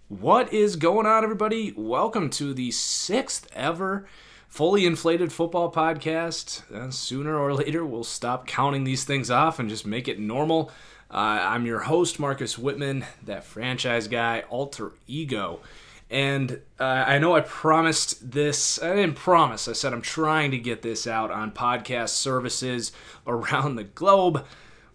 What is going on, everybody? Welcome to the 6th ever fully inflated football podcast. Sooner or later, we'll stop counting these things off and just make it normal. I'm your host, Marcus Whitman, that franchise guy, alter ego. And I know I promised this. I didn't promise. I said I'm trying to get this out on podcast services around the globe.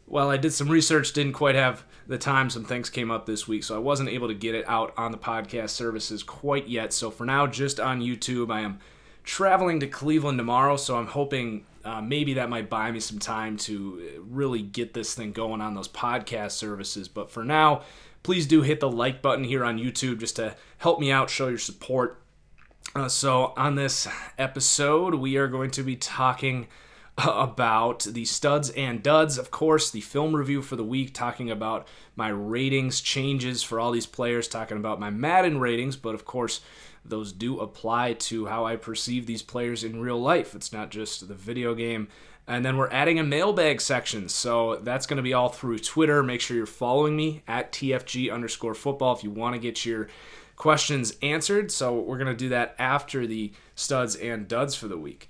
Well, I did some research, didn't quite have the time. Some things came up this week, so I wasn't able to get it out on the podcast services quite yet. So for now, just on YouTube. I am traveling to Cleveland tomorrow, so I'm hoping maybe that might buy me some time to really get this thing going on those podcast services. But for now, please do hit the like button here on YouTube just to help me out, show your support. So on this episode, we are going to be talking about the studs and duds, of course, the film review for the week, talking about my ratings changes for all these players, talking about my Madden ratings, but of course, those do apply to how I perceive these players in real life. It's not just the video game. And then we're adding a mailbag section, so that's going to be all through Twitter. Make sure you're following me at TFG_football if you want to get your questions answered. So we're going to do that after the studs and duds for the week.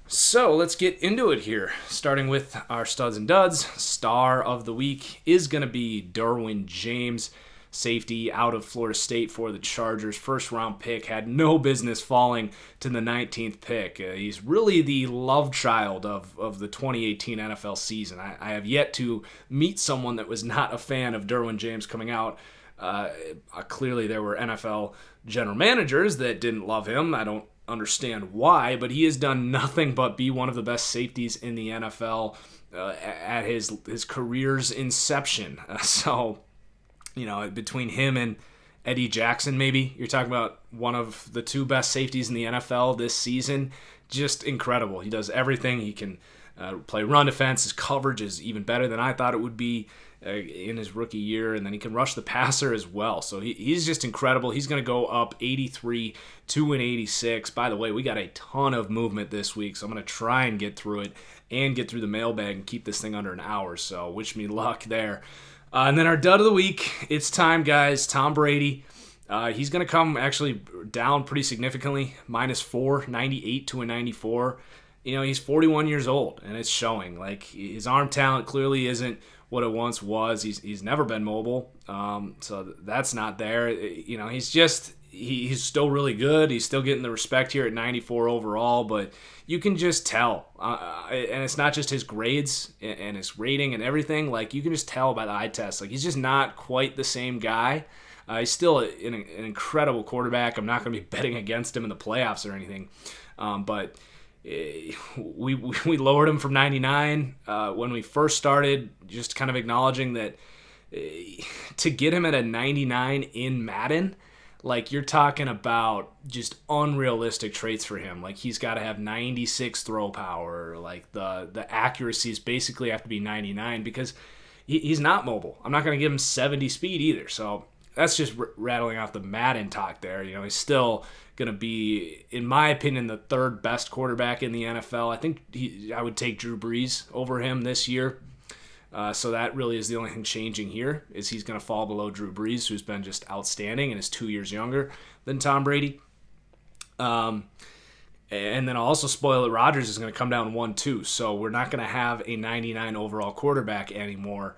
So let's get into it here, starting with our studs and duds. Star of the week is going to be Derwin James, safety out of Florida State for the Chargers. First round pick, had no business falling to the 19th pick. He's really the love child of the 2018 NFL season. I have yet to meet someone that was not a fan of Derwin James coming out. Clearly there were NFL general managers that didn't love him. I don't understand why, but he has done nothing but be one of the best safeties in the NFL at his career's inception. So, you know, between him and Eddie Jackson, maybe you're talking about one of the two best safeties in the NFL this season. Just incredible. He does everything. He can play run defense. His coverage is even better than I thought it would be in his rookie year, and then he can rush the passer as well. So he's just incredible. He's going to go up 83 to an 86. By the way, we got a ton of movement this week, so I'm going to try and get through it and get through the mailbag and keep this thing under an hour. So wish me luck there. And then our dud of the week, it's time, guys. Tom Brady. He's going to come actually down pretty significantly, -4, 98 to a 94. You know, he's 41 years old, and it's showing. Like, his arm talent clearly isn't what it once was. He's never been mobile, so that's not there. You know, he's still really good. He's still getting the respect here at 94 overall, but you can just tell. And it's not just his grades and his rating and everything. Like, you can just tell by the eye test. Like, he's just not quite the same guy. He's still an incredible quarterback. I'm not going to be betting against him in the playoffs or anything, but we lowered him from 99 when we first started, just kind of acknowledging that to get him at a 99 in Madden, like, you're talking about just unrealistic traits for him. Like, he's got to have 96 throw power. Like, the accuracies basically have to be 99 because he's not mobile. I'm not going to give him 70 speed either. So that's just rattling off the Madden talk there. You know, he's still going to be, in my opinion, the third best quarterback in the NFL. I think I would take Drew Brees over him this year. So that really is the only thing changing here, is he's going to fall below Drew Brees, who's been just outstanding and is 2 years younger than Tom Brady. And then I'll also spoil it, Rodgers is going to come down 1-2. So we're not going to have a 99 overall quarterback anymore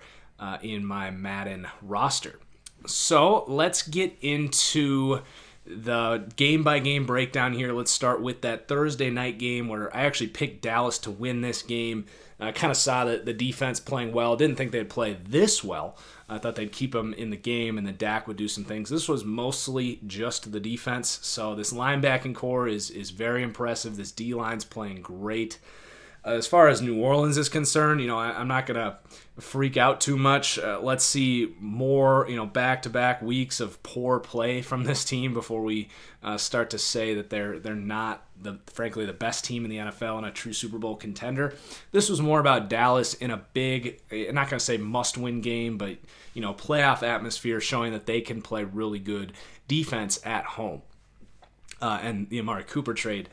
in my Madden roster. So let's get into the game-by-game breakdown here. Let's start with that Thursday night game where I actually picked Dallas to win this game. I kind of saw the defense playing well. Didn't think they'd play this well. I thought they'd keep them in the game and then Dak would do some things. This was mostly just the defense. So this linebacking core is very impressive. This D-line's playing great. As far as New Orleans is concerned, you know, I'm not going to freak out too much. Let's see more, you know, back-to-back weeks of poor play from this team before we start to say that they're not, frankly, the best team in the NFL and a true Super Bowl contender. This was more about Dallas in a big, I'm not going to say must-win game, but, you know, playoff atmosphere, showing that they can play really good defense at home. And the Amari Cooper trade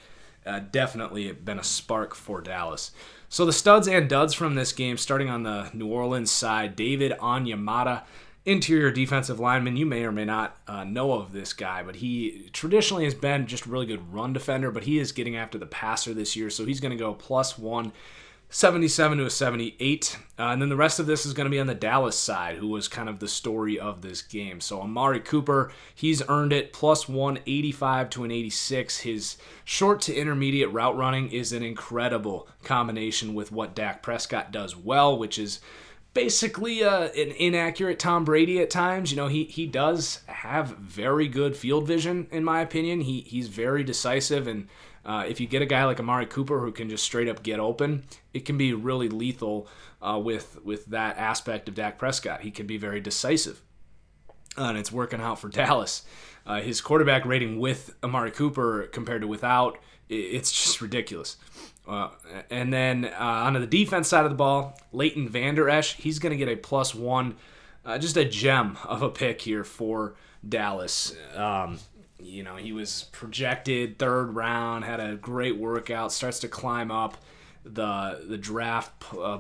definitely been a spark for Dallas. So the studs and duds from this game, starting on the New Orleans side, David Onyemata interior defensive lineman. You may or may not know of this guy, but he traditionally has been just a really good run defender, but he is getting after the passer this year, so he's going to go plus 177 to a 78. And then the rest of this is going to be on the Dallas side, who was kind of the story of this game. So Amari Cooper, he's earned it, plus 185 to an 86. His short to intermediate route running is an incredible combination with what Dak Prescott does well, which is basically an inaccurate Tom Brady at times. He does have very good field vision, in my opinion. He's very decisive, and if you get a guy like Amari Cooper who can just straight up get open, it can be really lethal with that aspect of Dak Prescott. He can be very decisive, and it's working out for Dallas. His quarterback rating with Amari Cooper compared to without, it's just ridiculous. And then onto the defense side of the ball, Leighton Vander Esch, he's going to get a plus 1, just a gem of a pick here for Dallas. He was projected 3rd round, had a great workout, starts to climb up the draft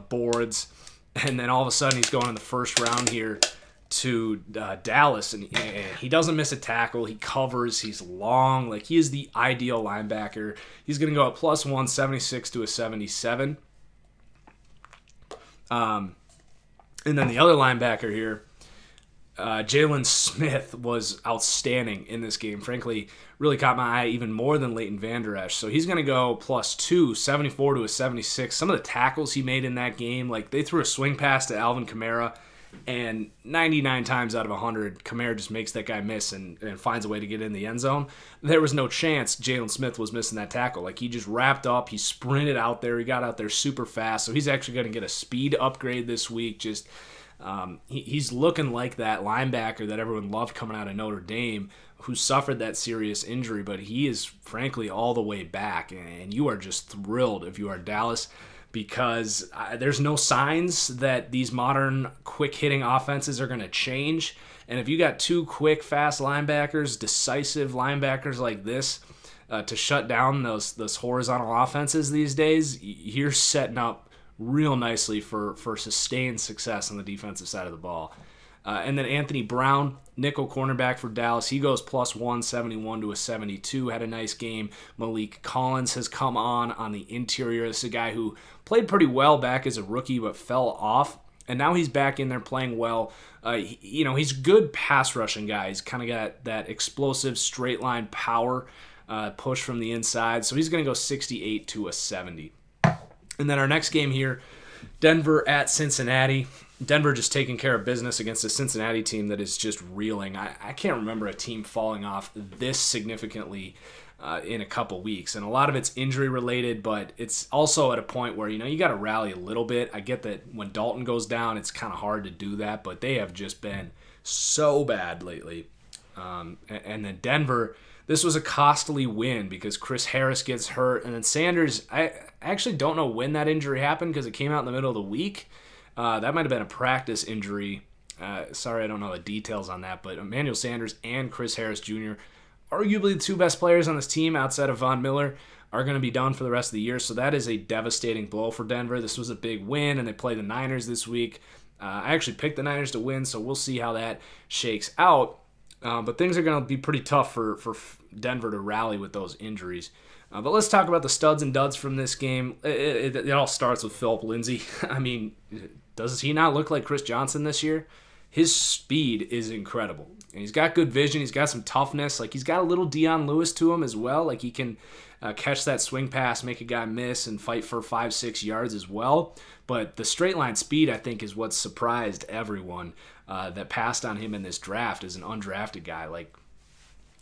boards, and then all of a sudden he's going in the 1st round here to Dallas, and he doesn't miss a tackle. He covers. He's long. Like, he is the ideal linebacker. He's going to go at plus 176 to a 77. And then the other linebacker here, Jalen Smith, was outstanding in this game. Frankly, really caught my eye even more than Leighton Vander Esch. So he's going to go plus 274 to a 76. Some of the tackles he made in that game, like they threw a swing pass to Alvin Kamara, and 99 times out of 100, Kamara just makes that guy miss and finds a way to get in the end zone. There was no chance Jalen Smith was missing that tackle. Like, he just wrapped up, he sprinted out there, he got out there super fast. So he's actually going to get a speed upgrade this week. Just he's looking like that linebacker that everyone loved coming out of Notre Dame, who suffered that serious injury, but he is frankly all the way back, and you are just thrilled if you are Dallas, because there's no signs that these modern quick-hitting offenses are going to change. And if you got 2 quick, fast linebackers, decisive linebackers like this to shut down those horizontal offenses these days, you're setting up real nicely for sustained success on the defensive side of the ball. And then Anthony Brown, nickel cornerback for Dallas, he goes plus 171 to a 72, had a nice game. Malik Collins has come on the interior. This is a guy who played pretty well back as a rookie but fell off, and now he's back in there playing well. He's a good pass rushing guy. He's kind of got that explosive straight line power, push from the inside, so he's going to go 68 to a 70. And then our next game here, Denver at Cincinnati. Denver just taking care of business against a Cincinnati team that is just reeling. I can't remember a team falling off this significantly in a couple weeks. And a lot of it's injury related, but it's also at a point where, you got to rally a little bit. I get that when Dalton goes down, it's kind of hard to do that, but they have just been so bad lately. And then Denver, this was a costly win because Chris Harris gets hurt. And then Sanders, I actually don't know when that injury happened because it came out in the middle of the week. That might have been a practice injury. Sorry, I don't know the details on that. But Emmanuel Sanders and Chris Harris Jr., arguably the 2 best players on this team outside of Von Miller, are going to be done for the rest of the year. So that is a devastating blow for Denver. This was a big win, and they play the Niners this week. I actually picked the Niners to win, so we'll see how that shakes out. But things are going to be pretty tough for Denver to rally with those injuries. But let's talk about the studs and duds from this game. It all starts with Philip Lindsay. I mean, does he not look like Chris Johnson this year? His speed is incredible. And he's got good vision. He's got some toughness. Like, he's got a little Dion Lewis to him as well. Like, he can catch that swing pass, make a guy miss, and fight for 5-6 yards as well. But the straight line speed, I think, is what surprised everyone that passed on him in this draft as an undrafted guy. Like,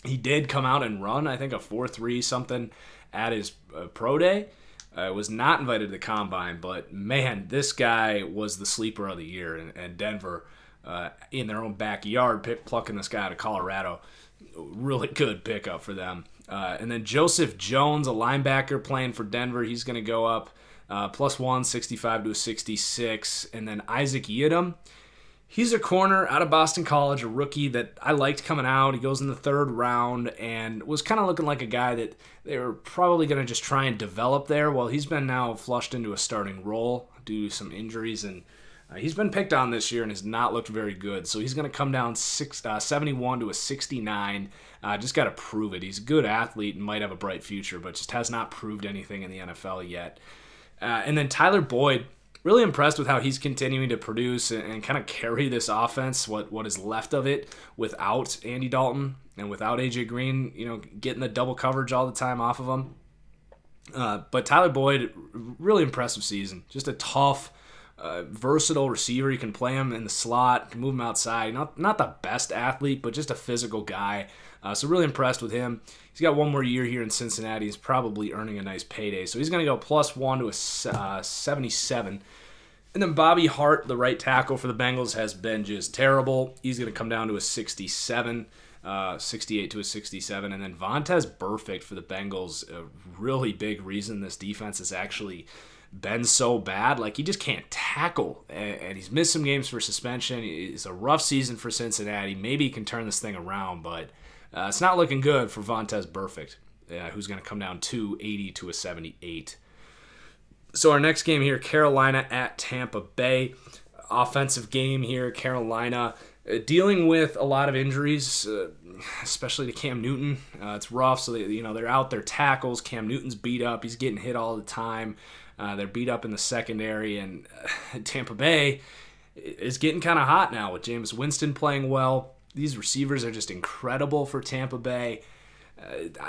he did come out and run, I think, a 4.3 something at his pro day. Was not invited to the combine, but man, this guy was the sleeper of the year. And Denver, in their own backyard, plucking this guy out of Colorado, really good pickup for them. And then Joseph Jones, a linebacker playing for Denver, he's going to go up plus 165 to a 66. And then Isaac Yiadom, he's a corner out of Boston College, a rookie that I liked coming out. He goes in the 3rd round and was kind of looking like a guy that they were probably going to just try and develop there. Well, he's been now flushed into a starting role due to some injuries, and He's been picked on this year and has not looked very good. So he's going to come down 71 to a 69. Just got to prove it. He's a good athlete and might have a bright future, but just has not proved anything in the NFL yet. And then Tyler Boyd, really impressed with how he's continuing to produce and kind of carry this offense, what is left of it, without Andy Dalton and without A.J. Green, getting the double coverage all the time off of him. But Tyler Boyd, really impressive season. Just a tough, versatile receiver. You can play him in the slot, can move him outside. Not the best athlete, but just a physical guy. So really impressed with him. He's got one more year here in Cincinnati. He's probably earning a nice payday. So he's going to go +1 to a 77. And then Bobby Hart, the right tackle for the Bengals, has been just terrible. He's going to come down to a 67. 68 to a 67. And then Vontaze Burfict for the Bengals, a really big reason this defense has actually been so bad. Like, he just can't tackle, and he's missed some games for suspension. It's a rough season for Cincinnati. Maybe he can turn this thing around, but it's not looking good for Vontaze Burfict, who's going to come down 280 to a 78. So our next game here, Carolina at Tampa Bay. Offensive game here, Carolina dealing with a lot of injuries, especially to Cam Newton. It's rough, so they're out their tackles. Cam Newton's beat up. He's getting hit all the time. They're beat up in the secondary, and Tampa Bay is getting kind of hot now with Jameis Winston playing well. These receivers are just incredible for Tampa Bay.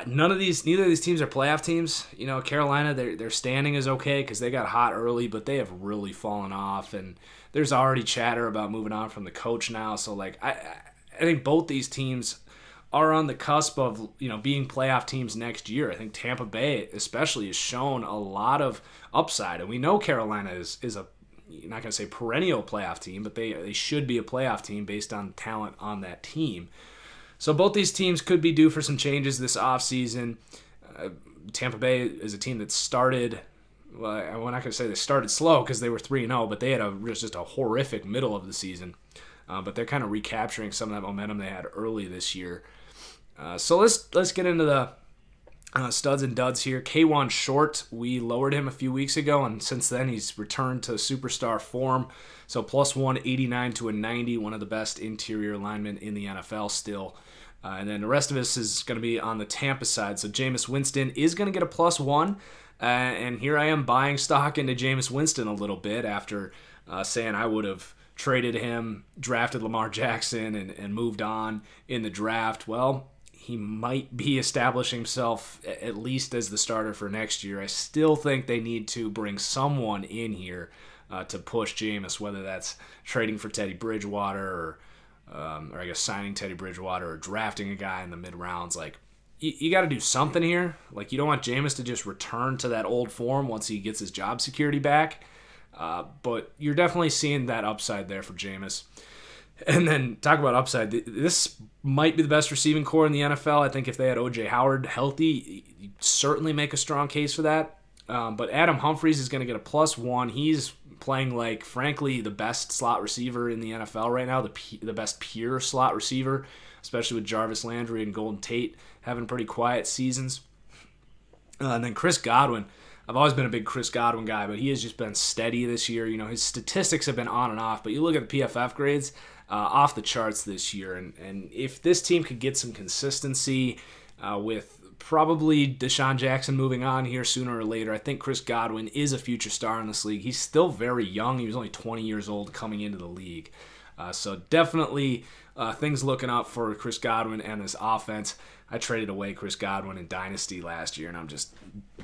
Neither of these teams are playoff teams. Carolina, their standing is okay because they got hot early, but they have really fallen off, and there's already chatter about moving on from the coach now. So I think both these teams are on the cusp of being playoff teams next year. I think Tampa Bay especially has shown a lot of upside, and we know Carolina is a, you're not going to say perennial playoff team, but they should be a playoff team based on talent on that team. So both these teams could be due for some changes this offseason. Tampa Bay is a team that started, well, I'm not going to say they started slow because they were 3-0, but they had just a horrific middle of the season. But they're kind of recapturing some of that momentum they had early this year. So let's get into the studs and duds here. K'Wan Short, we lowered him a few weeks ago, and since then he's returned to superstar form. So +189 to a 90, one of the best interior linemen in the NFL still. And then the rest of us is going to be on the Tampa side. So Jameis Winston is going to get a +1. And here I am buying stock into Jameis Winston a little bit after saying I would have traded him, drafted Lamar Jackson, and moved on in the draft. Well, he might be establishing himself at least as the starter for next year. I still think they need to bring someone in here to push Jameis, whether that's trading for Teddy Bridgewater or I guess signing Teddy Bridgewater or drafting a guy in the mid-rounds. Like, you got to do something here. Like, you don't want Jameis to just return to that old form once he gets his job security back. But you're definitely seeing that upside there for Jameis. And then talk about upside. This might be the best receiving core in the NFL. I think if they had O.J. Howard healthy, you'd certainly make a strong case for that. But Adam Humphries is going to get a +1. He's playing like, frankly, the best slot receiver in the NFL right now, the best pure slot receiver, especially with Jarvis Landry and Golden Tate having pretty quiet seasons. And then Chris Godwin. I've always been a big Chris Godwin guy, but he has just been steady this year. His statistics have been on and off, but you look at the PFF grades, off the charts this year. And if this team could get some consistency with probably Deshaun Jackson moving on here sooner or later, I think Chris Godwin is a future star in this league. He's still very young. He was only 20 years old coming into the league. So definitely things looking up for Chris Godwin and this offense. I traded away Chris Godwin in Dynasty last year, and I'm just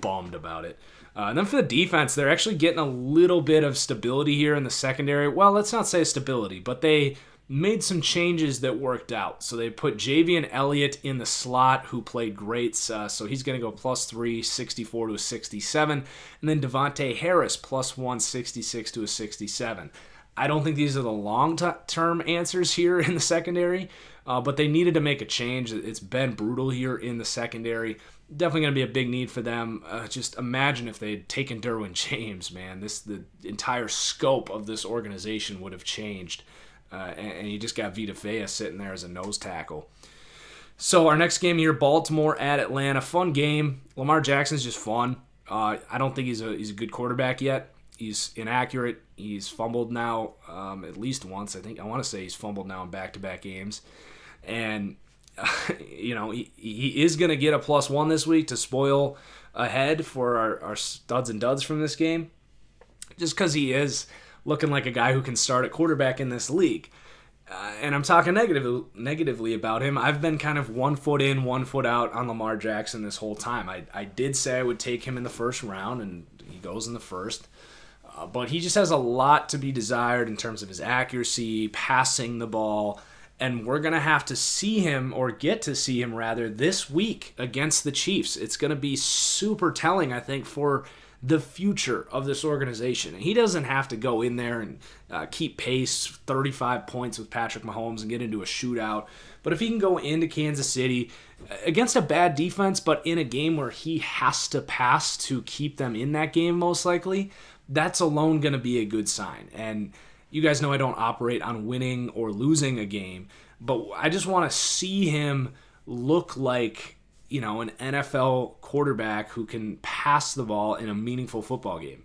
bummed about it. And then for the defense, they're actually getting a little bit of stability here in the secondary. Well, let's not say stability, but they made some changes that worked out. So they put Javian Elliott in the slot, who played great. So he's going to go +3, 64 to a 67. And then Devontae Harris, +1, 66 to a 67. I don't think these are the long-term answers here in the secondary, but they needed to make a change. It's been brutal here in the secondary. Definitely going to be a big need for them. Just imagine if they had taken Derwin James, man. The entire scope of this organization would have changed. And you just got Vita Vea sitting there as a nose tackle. So our next game here, Baltimore at Atlanta. Fun game. Lamar Jackson's just fun. I don't think he's a good quarterback yet. He's inaccurate. He's fumbled now at least once. I want to say he's fumbled now in back-to-back games. And, he is going to get a +1 this week to spoil ahead for our studs and duds from this game, just because he is looking like a guy who can start at quarterback in this league. And I'm talking negatively about him. I've been kind of 1 foot in, 1 foot out on Lamar Jackson this whole time. I did say I would take him in the first round, and he goes in the first. But he just has a lot to be desired in terms of his accuracy, passing the ball, and we're going to have to see him, or get to see him rather, this week against the Chiefs. It's going to be super telling, I think, for the future of this organization. And he doesn't have to go in there and keep pace, 35 points with Patrick Mahomes and get into a shootout. But if he can go into Kansas City against a bad defense, but in a game where he has to pass to keep them in that game most likely, that's alone going to be a good sign. And you guys know I don't operate on winning or losing a game, but I just want to see him look like, an NFL quarterback who can pass the ball in a meaningful football game.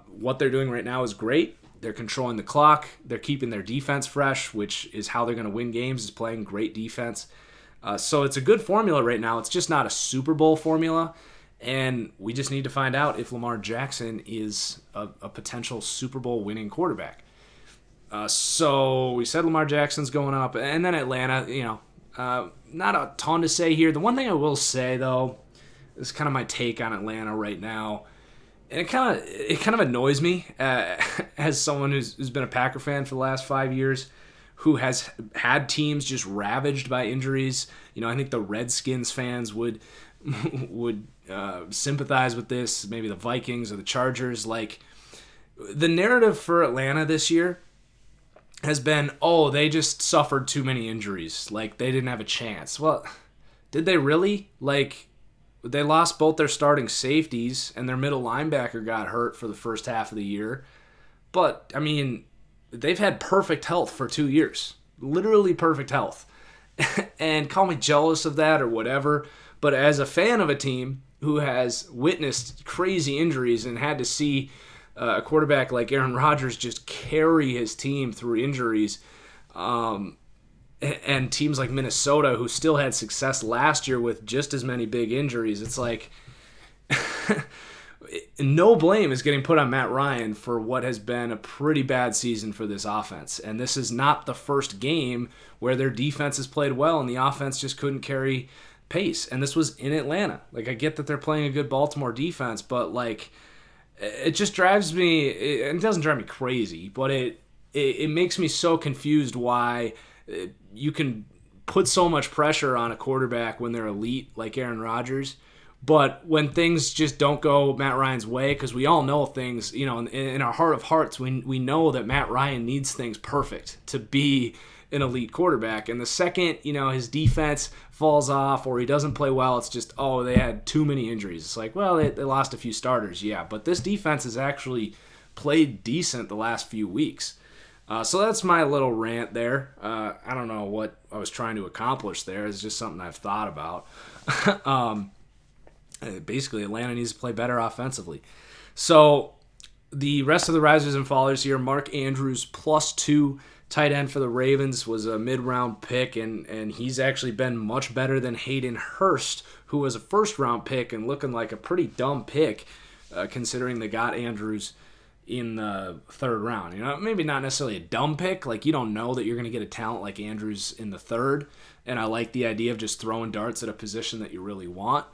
What they're doing right now is great. They're controlling the clock. They're keeping their defense fresh, which is how they're going to win games, is playing great defense. So it's a good formula right now. It's just not a Super Bowl formula. And we just need to find out if Lamar Jackson is a potential Super Bowl winning quarterback. So we said Lamar Jackson's going up. And then Atlanta, not a ton to say here. The one thing I will say, though, is kind of my take on Atlanta right now. And it kind of annoys me as someone who's been a Packer fan for the last 5 years, who has had teams just ravaged by injuries. I think the Redskins fans would sympathize with this. Maybe the Vikings or the Chargers. Like, the narrative for Atlanta this year has been, they just suffered too many injuries. Like, they didn't have a chance. Well, did they really? Like, they lost both their starting safeties, and their middle linebacker got hurt for the first half of the year. But, I mean, they've had perfect health for 2 years. Literally perfect health. And call me jealous of that or whatever, but as a fan of a team who has witnessed crazy injuries and had to see a quarterback like Aaron Rodgers just carry his team through injuries, and teams like Minnesota, who still had success last year with just as many big injuries, it's like no blame is getting put on Matt Ryan for what has been a pretty bad season for this offense. And this is not the first game where their defense has played well and the offense just couldn't carry pace. And this was in Atlanta. Like, I get that they're playing a good Baltimore defense, but like, it just drives me, it doesn't drive me crazy, but it makes me so confused why you can put so much pressure on a quarterback when they're elite like Aaron Rodgers, but when things just don't go Matt Ryan's way, because we all know things, in our heart of hearts, we know that Matt Ryan needs things perfect to be an elite quarterback. And the second, his defense falls off or he doesn't play well, it's just, they had too many injuries. It's like, well, they lost a few starters, yeah, but this defense has actually played decent the last few weeks. So that's my little rant there. I don't know what I was trying to accomplish there. It's just something I've thought about. Basically, Atlanta needs to play better offensively. So the rest of the risers and fallers here, Mark Andrews, +2, tight end for the Ravens, was a mid-round pick, and he's actually been much better than Hayden Hurst, who was a first-round pick and looking like a pretty dumb pick, considering they got Andrews in the third round. Maybe not necessarily a dumb pick. Like, you don't know that you're going to get a talent like Andrews in the third, and I like the idea of just throwing darts at a position that you really want.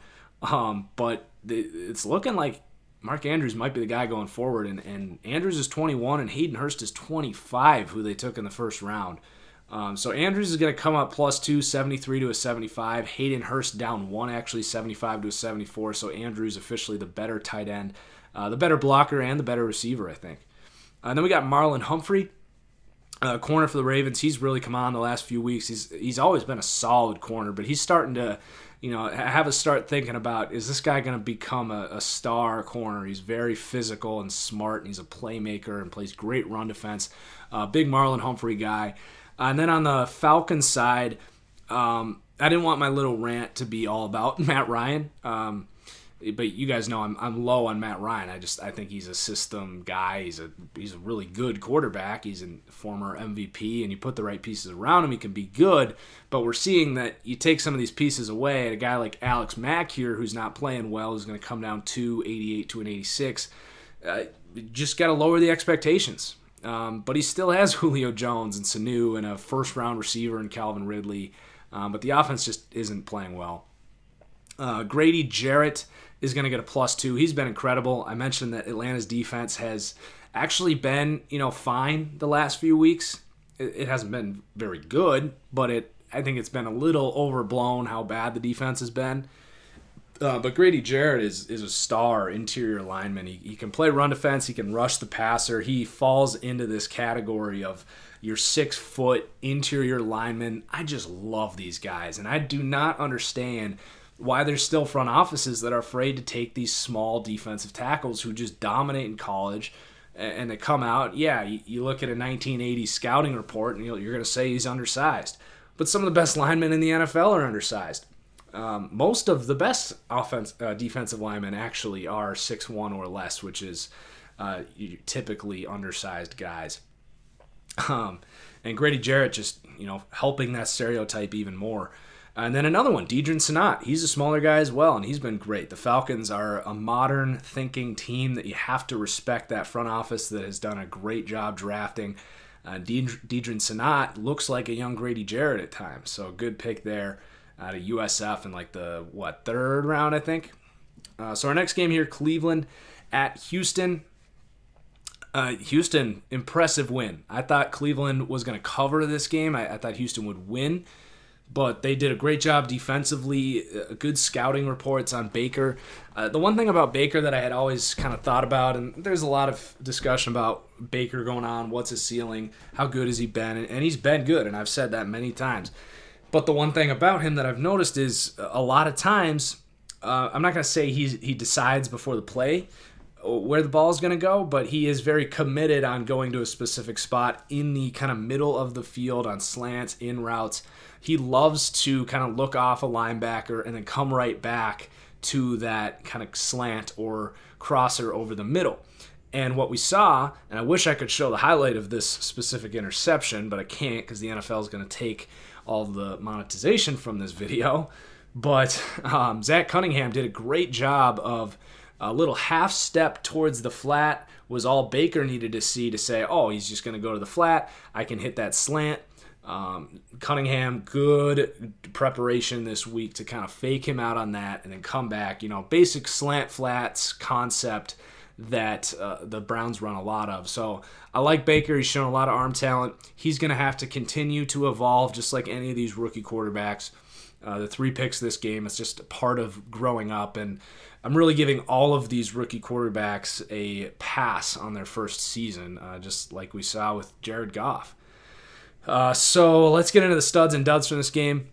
But it's looking like Mark Andrews might be the guy going forward, and Andrews is 21 and Hayden Hurst is 25, who they took in the first round. So Andrews is going to come up +2, 73 to a 75. Hayden Hurst down 1, actually 75 to a 74. So Andrews officially the better tight end, the better blocker, and the better receiver, I think. And then we got Marlon Humphrey, corner for the Ravens. He's really come on the last few weeks. He's always been a solid corner, but he's starting to have us start thinking about, is this guy going to become a star corner? He's very physical and smart, and he's a playmaker and plays great run defense. Big Marlon Humphrey guy. And then on the Falcons side, I didn't want my little rant to be all about Matt Ryan. But you guys know I'm low on Matt Ryan. I think he's a system guy. He's a really good quarterback. He's a former MVP, and you put the right pieces around him, he can be good. But we're seeing that you take some of these pieces away, and a guy like Alex Mack here, who's not playing well, who's going to come down 288 to an 86. Just got to lower the expectations. But he still has Julio Jones and Sanu and a first-round receiver in Calvin Ridley. But the offense just isn't playing well. Grady Jarrett is going to get a +2. He's been incredible. I mentioned that Atlanta's defense has actually been, fine the last few weeks. It hasn't been very good, but I think it's been a little overblown how bad the defense has been. But Grady Jarrett is a star interior lineman. He can play run defense. He can rush the passer. He falls into this category of your 6-foot interior lineman. I just love these guys, and I do not understand why there's still front offices that are afraid to take these small defensive tackles who just dominate in college, and they come out. Yeah, you look at a 1980 scouting report, and you're going to say he's undersized. But some of the best linemen in the NFL are undersized. Most of the best defensive linemen actually are 6'1" or less, which is typically undersized guys. And Grady Jarrett just, helping that stereotype even more. And then another one, Derwin James. He's a smaller guy as well, and he's been great. The Falcons are a modern thinking team that you have to respect, that front office that has done a great job drafting. Derwin James looks like a young Grady Jarrett at times, so good pick there out of USF in like the, third round, I think. So our next game here, Cleveland at Houston. Houston, impressive win. I thought Cleveland was going to cover this game. I thought Houston would win. But they did a great job defensively, good scouting reports on Baker. The one thing about Baker that I had always kind of thought about, and there's a lot of discussion about Baker going on, what's his ceiling, how good has he been, and he's been good, and I've said that many times. But the one thing about him that I've noticed is a lot of times, I'm not going to say he decides before the play where the ball is going to go, but he is very committed on going to a specific spot in the kind of middle of the field on slants, in routes. He loves to kind of look off a linebacker and then come right back to that kind of slant or crosser over the middle. And what we saw, and I wish I could show the highlight of this specific interception, but I can't because the NFL is going to take all the monetization from this video. But Zach Cunningham did a great job of a little half step towards the flat was all Baker needed to see to say, oh, he's just going to go to the flat. I can hit that slant. Cunningham, good preparation this week to kind of fake him out on that and then come back. Basic slant flats concept that the Browns run a lot of. So I like Baker. He's shown a lot of arm talent. He's going to have to continue to evolve just like any of these rookie quarterbacks. The 3 picks this game, it's just a part of growing up, and I'm really giving all of these rookie quarterbacks a pass on their first season, just like we saw with Jared Goff. So let's get into the studs and duds from this game.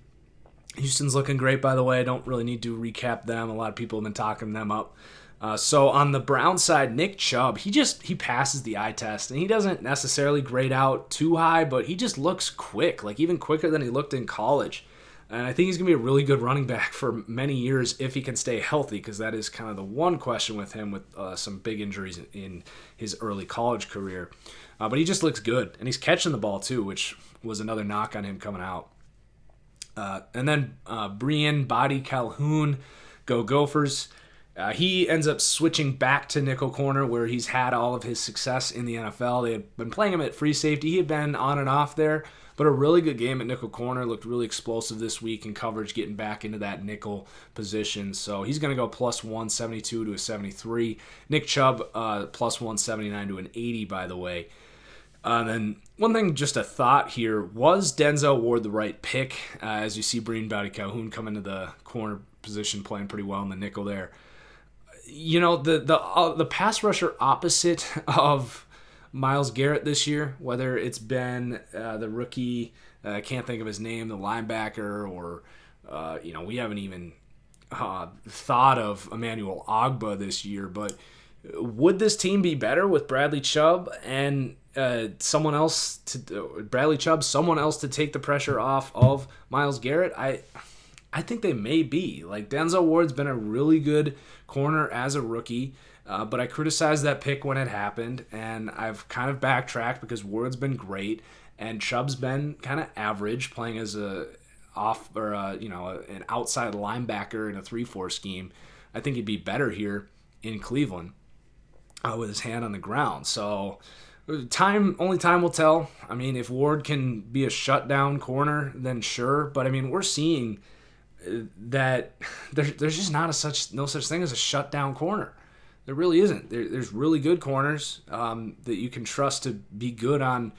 Houston's looking great, by the way. I don't really need to recap them. A lot of people have been talking them up. So on the Brown side, Nick Chubb, he passes the eye test, and he doesn't necessarily grade out too high, but he just looks quick, like even quicker than he looked in college. And I think he's going to be a really good running back for many years if he can stay healthy, because that is kind of the one question with him with some big injuries in his early college career. But he just looks good, and he's catching the ball too, which was another knock on him coming out. And then Brian Body Calhoun, go Gophers. He ends up switching back to nickel corner where he's had all of his success in the NFL. They had been playing him at free safety. He had been on and off there, but a really good game at nickel corner. Looked really explosive this week in coverage, getting back into that nickel position. So he's going to go plus 172 to a 73. Nick Chubb, plus 179 to an 80, by the way. And then one thing, just a thought here, was Denzel Ward the right pick? As you see Brian Body Calhoun come into the corner position, playing pretty well in the nickel there. The pass rusher opposite of Myles Garrett this year, whether it's been the rookie, I can't think of his name, the linebacker, or we haven't even thought of Emmanuel Ogbah this year. But would this team be better with Bradley Chubb and someone else to take the pressure off of Myles Garrett? I think they may be. Like, Denzel Ward's been a really good corner as a rookie, but I criticized that pick when it happened, and I've kind of backtracked because Ward's been great, and Chubb's been kind of average, playing as an outside linebacker in a 3-4 scheme. I think he'd be better here in Cleveland with his hand on the ground. So only time will tell. I mean, if Ward can be a shutdown corner, then sure. But I mean, we're seeing that there's just no such thing as a shutdown corner. There really isn't. There's really good corners that you can trust to be good on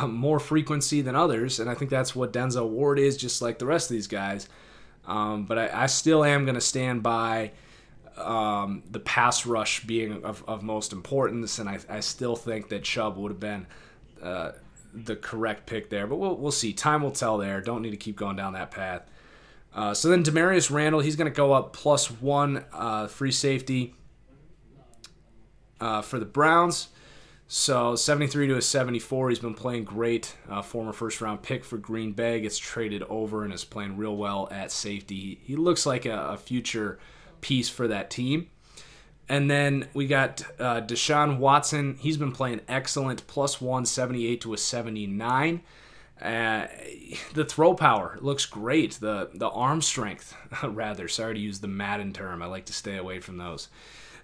more frequency than others, and I think that's what Denzel Ward is, just like the rest of these guys. But I still am going to stand by the pass rush being of most importance, and I still think that Chubb would have been the correct pick there. But we'll see. Time will tell there. Don't need to keep going down that path. So then Demarius Randall, he's going to go up +1 free safety for the Browns. So 73 to a 74. He's been playing great. Former first-round pick for Green Bay. Gets traded over and is playing real well at safety. He looks like a future piece for that team. And then we got Deshaun Watson. He's been playing excellent. +1, 78 to a 79. The throw power looks great. The arm strength, rather. Sorry to use the Madden term. I like to stay away from those.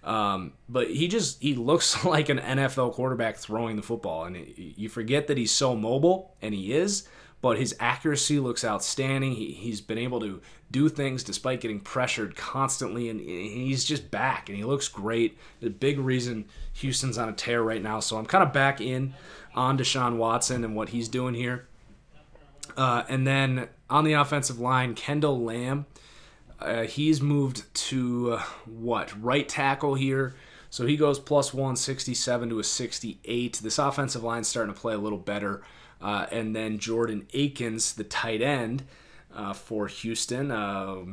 But he looks like an NFL quarterback throwing the football. And you forget that he's so mobile, and he is, but his accuracy looks outstanding. He's been able to do things despite getting pressured constantly, and he's just back, and he looks great. The big reason Houston's on a tear right now. So I'm kind of back in on Deshaun Watson and what he's doing here. And then on the offensive line, Kendall Lamb, he's moved to right tackle here. So he goes +1, 67 to a 68. This offensive line's starting to play a little better. And then Jordan Akins, the tight end for Houston,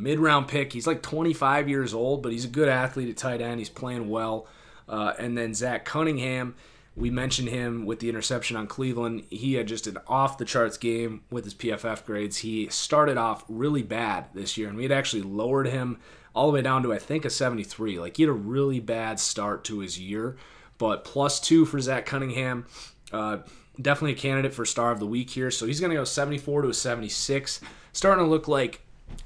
mid-round pick. He's like 25 years old, but he's a good athlete at tight end. He's playing well. And then Zach Cunningham, we mentioned him with the interception on Cleveland. He had just an off-the-charts game with his PFF grades. He started off really bad this year, and we had actually lowered him all the way down to, I think, a 73. Like, he had a really bad start to his year, but +2 for Zach Cunningham. Definitely a candidate for star of the week here. So he's going to go 74 to a 76. Starting to look like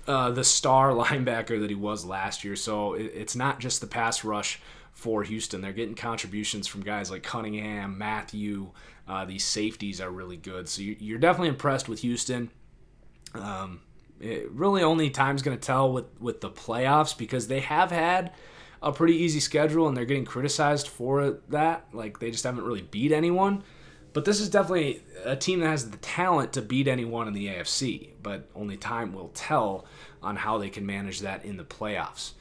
the star linebacker that he was last year. So it's not just the pass rush for Houston. They're getting contributions from guys like Cunningham, Matthew. These safeties are really good. So you're definitely impressed with Houston. Really only time's going to tell with the playoffs, because they have had a pretty easy schedule and they're getting criticized for that. Like, they just haven't really beat anyone. But this is definitely a team that has the talent to beat anyone in the AFC, but only time will tell on how they can manage that in the playoffs.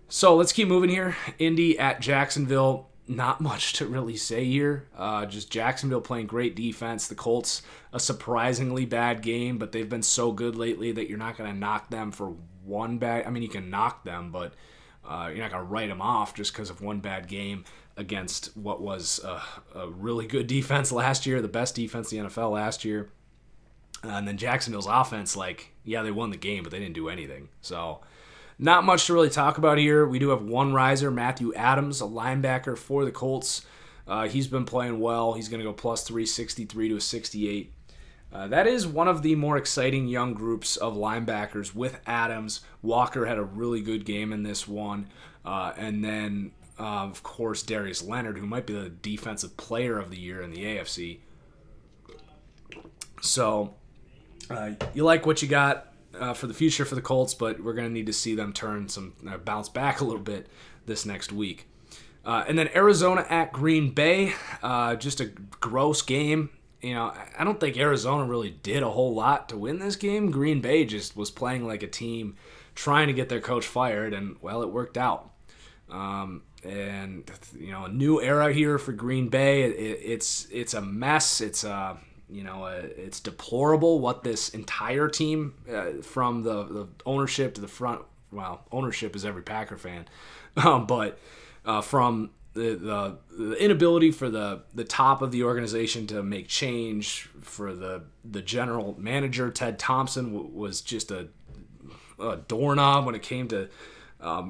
So let's keep moving here. Indy at Jacksonville. Not much to really say here. Just Jacksonville playing great defense. The Colts, a surprisingly bad game, but they've been so good lately that you're not going to knock them for one bad. I mean, you can knock them, but you're not going to write them off just because of one bad game against what was a really good defense last year, the best defense in the NFL last year. And then Jacksonville's offense, they won the game, but they didn't do anything. So not much to really talk about here. We do have one riser, Matthew Adams, a linebacker for the Colts. He's been playing well. He's going to go +3, 63 to a 68. That is one of the more exciting young groups of linebackers with Adams. Walker had a really good game in this one. And then, of course, Darius Leonard, who might be the defensive player of the year in the AFC. So you like what you got for the future for the Colts, but we're going to need to see them bounce back a little bit this next week. And then Arizona at Green Bay, just a gross game. I don't think Arizona really did a whole lot to win this game. Green Bay just was playing like a team trying to get their coach fired, and, well, it worked out. And a new era here for Green Bay. It's a mess. It's deplorable what this entire team, from the ownership to the front. Well, ownership is every Packer fan, but from the inability for the top of the organization to make change, for the general manager Ted Thompson was just a a doorknob when it came to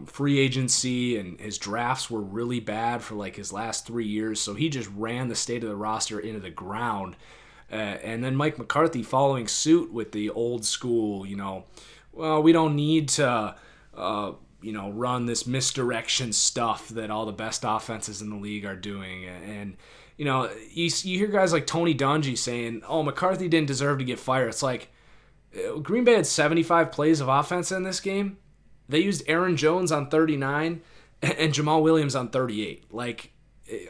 free agency, and his drafts were really bad for like his last 3 years. So he just ran the state of the roster into the ground. And then Mike McCarthy following suit with the old school, well, we don't need to, run this misdirection stuff that all the best offenses in the league are doing. And, you hear guys like Tony Dungy saying, oh, McCarthy didn't deserve to get fired. It's like, Green Bay had 75 plays of offense in this game. They used Aaron Jones on 39 and Jamal Williams on 38. Like,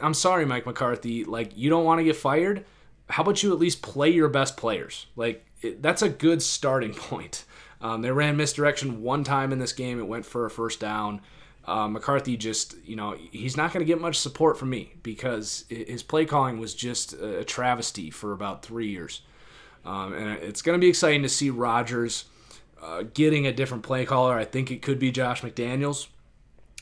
I'm sorry, Mike McCarthy. Like, you don't want to get fired? How about you at least play your best players? Like, that's a good starting point. They ran misdirection one time in this game. It went for a first down. McCarthy just, he's not going to get much support from me because his play calling was just a travesty for about 3 years. And it's going to be exciting to see Rodgers getting a different play caller. I think it could be Josh McDaniels,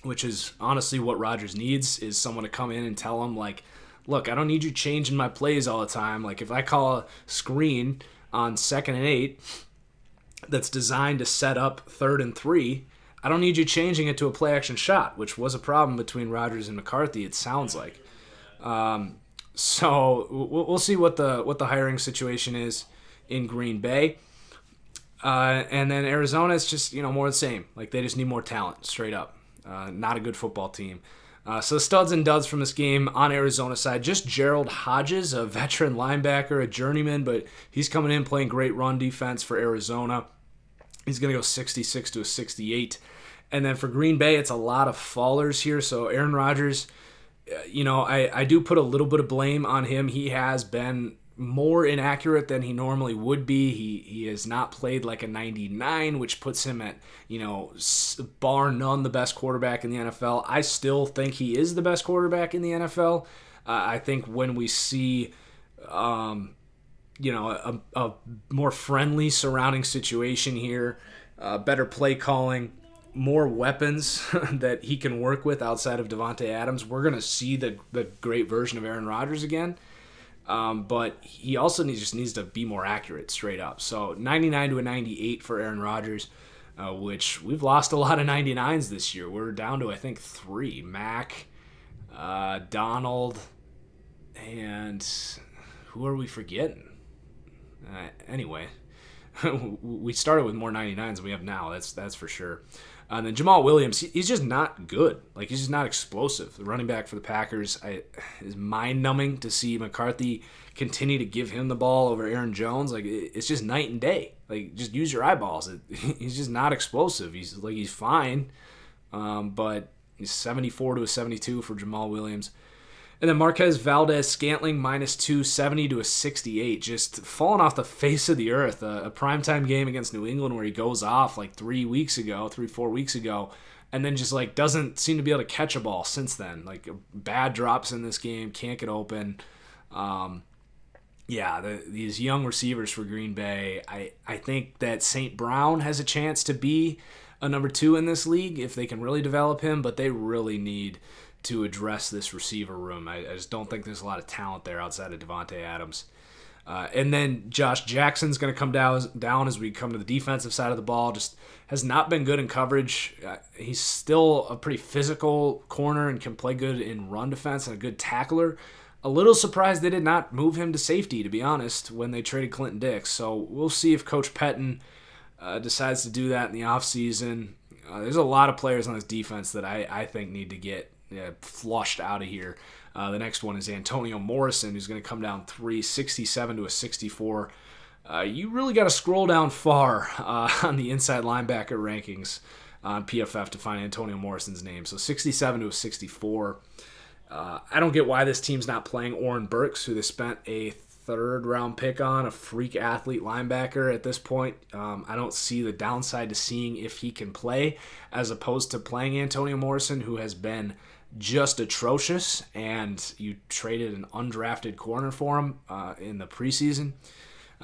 which is honestly what Rodgers needs, is someone to come in and tell him, like, look, I don't need you changing my plays all the time. Like, if I call a screen on 2nd and 8 that's designed to set up 3rd and 3, I don't need you changing it to a play-action shot, which was a problem between Rodgers and McCarthy, it sounds like. So we'll see what the hiring situation is in Green Bay. And then Arizona is just, more of the same. Like, they just need more talent, straight up. Not a good football team. So the studs and duds from this game on Arizona's side, just Gerald Hodges, a veteran linebacker, a journeyman, but he's coming in playing great run defense for Arizona. He's going to go 66 to a 68. And then for Green Bay, it's a lot of fallers here. So Aaron Rodgers, I do put a little bit of blame on him. He has been more inaccurate than he normally would be. He has not played like a 99, which puts him at, bar none, the best quarterback in the NFL. I still think he is the best quarterback in the NFL. I think when we see, a more friendly surrounding situation here, better play calling, more weapons that he can work with outside of Davante Adams, we're going to see the great version of Aaron Rodgers again. But he also just needs to be more accurate, straight up. So 99 to a 98 for Aaron Rodgers, which we've lost a lot of 99s this year. We're down to, I think, 3. Mac, Donald, and who are we forgetting? Anyway, we started with more 99s than we have now. That's for sure. And then Jamal Williams, he's just not good. Like, he's just not explosive. The running back for the Packers is mind-numbing to see McCarthy continue to give him the ball over Aaron Jones. Like, it's just night and day. Like, just use your eyeballs. He's just not explosive. He's fine, but he's 74 to a 72 for Jamal Williams. And then Marquez Valdez-Scantling -2, 70 to a 68, just falling off the face of the earth. A primetime game against New England where he goes off like 4 weeks ago, and then just like doesn't seem to be able to catch a ball since then. Like, bad drops in this game, can't get open. These young receivers for Green Bay, I think that St. Brown has a chance to be a number 2 in this league if they can really develop him, but they really need to address this receiver room. I just don't think there's a lot of talent there outside of Davante Adams. And then Josh Jackson's going to come down as we come to the defensive side of the ball. Just has not been good in coverage. He's still a pretty physical corner and can play good in run defense and a good tackler. A little surprised they did not move him to safety, to be honest, when they traded Clinton Dix. So we'll see if Coach Pettin decides to do that in the offseason. There's a lot of players on this defense that I think need to get flushed out of here. The next one is Antonio Morrison, who's going to come down 3, 67 to a 64. You really got to scroll down far on the inside linebacker rankings on PFF to find Antonio Morrison's name. So 67 to a 64. I don't get why this team's not playing Oren Burks, who they spent a 3rd-round pick on, a freak athlete linebacker at this point. I don't see the downside to seeing if he can play as opposed to playing Antonio Morrison, who has been just atrocious, and you traded an undrafted corner for him in the preseason.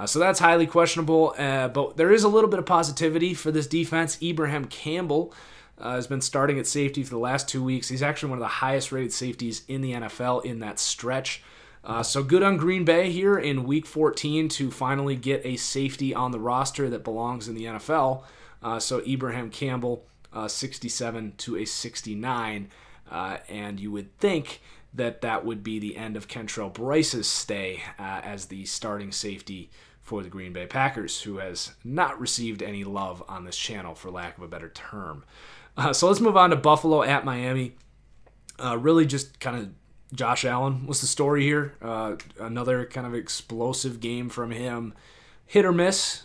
So that's highly questionable, but there is a little bit of positivity for this defense. Ibraheim Campbell has been starting at safety for the last 2 weeks. He's actually one of the highest-rated safeties in the NFL in that stretch. So good on Green Bay here in Week 14 to finally get a safety on the roster that belongs in the NFL. So Ibraheim Campbell, 67 to a 69. And you would think that would be the end of Kentrell Bryce's stay as the starting safety for the Green Bay Packers, who has not received any love on this channel, for lack of a better term. So let's move on to Buffalo at Miami. Really just kind of Josh Allen was the story here. Another kind of explosive game from him. Hit or miss.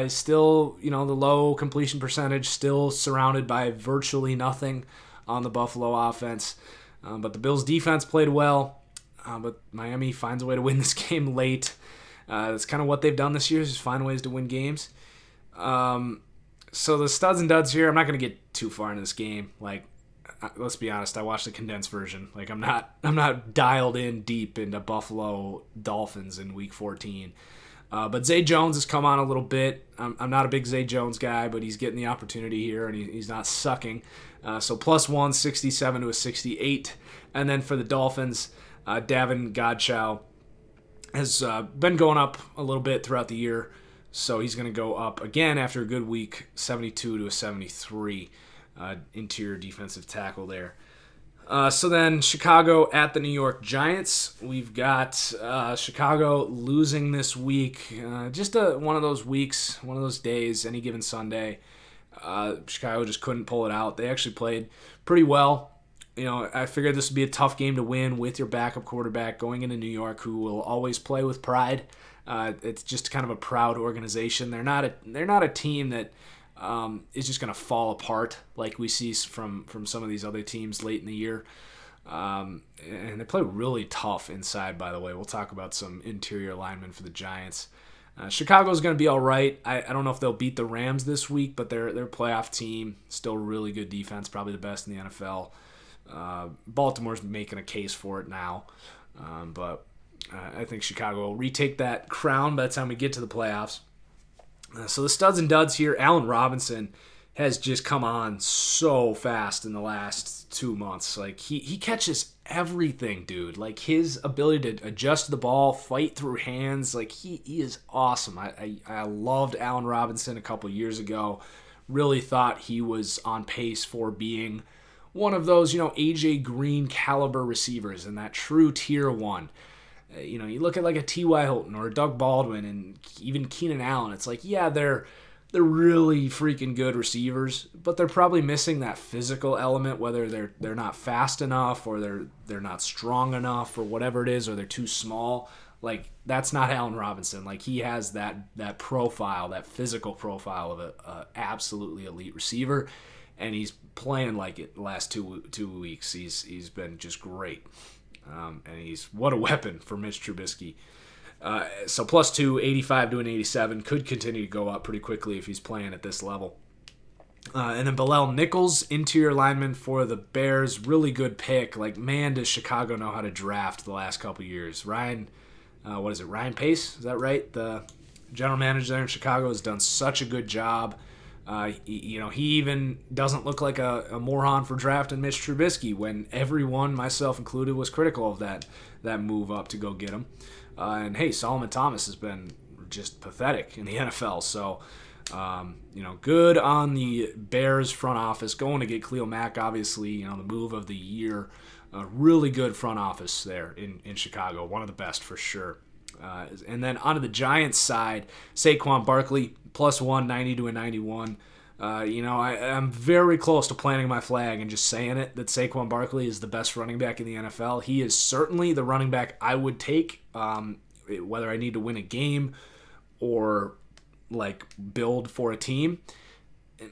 Still, the low completion percentage, still surrounded by virtually nothing on the Buffalo offense. But the Bills' defense played well. But Miami finds a way to win this game late. That's kind of what they've done this year, is just find ways to win games. So the studs and duds here, I'm not going to get too far into this game. Let's be honest, I watched the condensed version. I'm not dialed in deep into Buffalo Dolphins in Week 14. But Zay Jones has come on a little bit. I'm not a big Zay Jones guy, but he's getting the opportunity here, and he's not sucking. So +1, 67 to a 68. And then for the Dolphins, Davin Godchow has been going up a little bit throughout the year. So he's going to go up again after a good week, 72 to a 73. Interior defensive tackle there. So then Chicago at the New York Giants. We've got Chicago losing this week. Just one of those weeks, one of those days, any given Sunday. Chicago just couldn't pull it out. They actually played pretty well. I figured this would be a tough game to win with your backup quarterback going into New York, who will always play with pride. It's just kind of a proud organization. They're not a team that is just going to fall apart like we see from some of these other teams late in the year. And they play really tough inside, by the way. We'll talk about some interior linemen for the Giants. Chicago's going to be all right. I don't know if they'll beat the Rams this week, but they're a playoff team. Still really good defense, probably the best in the NFL. Baltimore's making a case for it now. But I think Chicago will retake that crown by the time we get to the playoffs. So the studs and duds here, Allen Robinson has just come on so fast in the last 2 months. He catches everything, dude. His ability to adjust the ball, fight through hands, he is awesome. I loved Allen Robinson a couple years ago. Really thought he was on pace for being one of those, AJ Green caliber receivers and that true tier one. You look at a T.Y. Hilton or a Doug Baldwin and even Keenan Allen. It's they're really freaking good receivers, but they're probably missing that physical element, whether they're not fast enough or they're not strong enough or whatever it is, or they're too small. That's not Allen Robinson. He has that profile, that physical profile of a absolutely elite receiver, and he's playing like it the last two weeks. He's been just great. And he's what a weapon for Mitch Trubisky. So +2, 85 to an 87, could continue to go up pretty quickly if he's playing at this level. And then Bilal Nichols, interior lineman for the Bears, really good pick. Man, does Chicago know how to draft the last couple years. Ryan Pace, is that right? The general manager there in Chicago has done such a good job. He even doesn't look like a moron for drafting Mitch Trubisky when everyone, myself included, was critical of that move up to go get him. And hey, Solomon Thomas has been just pathetic in the NFL. So, good on the Bears front office going to get Khalil Mack. Obviously, the move of the year. Really good front office there in Chicago. One of the best for sure. And then onto the Giants side, Saquon Barkley, +1, 90 to a 91. I'm very close to planting my flag and just saying it, that Saquon Barkley is the best running back in the NFL. He is certainly the running back I would take, whether I need to win a game or build for a team.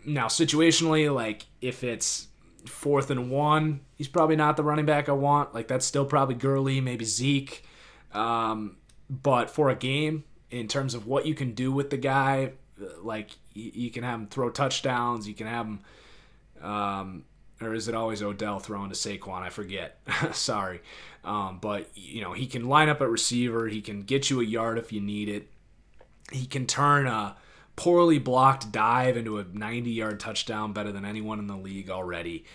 Now, situationally, if it's 4th and 1, he's probably not the running back I want. That's still probably Gurley, maybe Zeke. But for a game, in terms of what you can do with the guy, you can have him throw touchdowns, you can have him, or is it always Odell throwing to Saquon? I forget. Sorry. But, he can line up at receiver, he can get you a yard if you need it. He can turn a poorly blocked dive into a 90-yard touchdown better than anyone in the league already.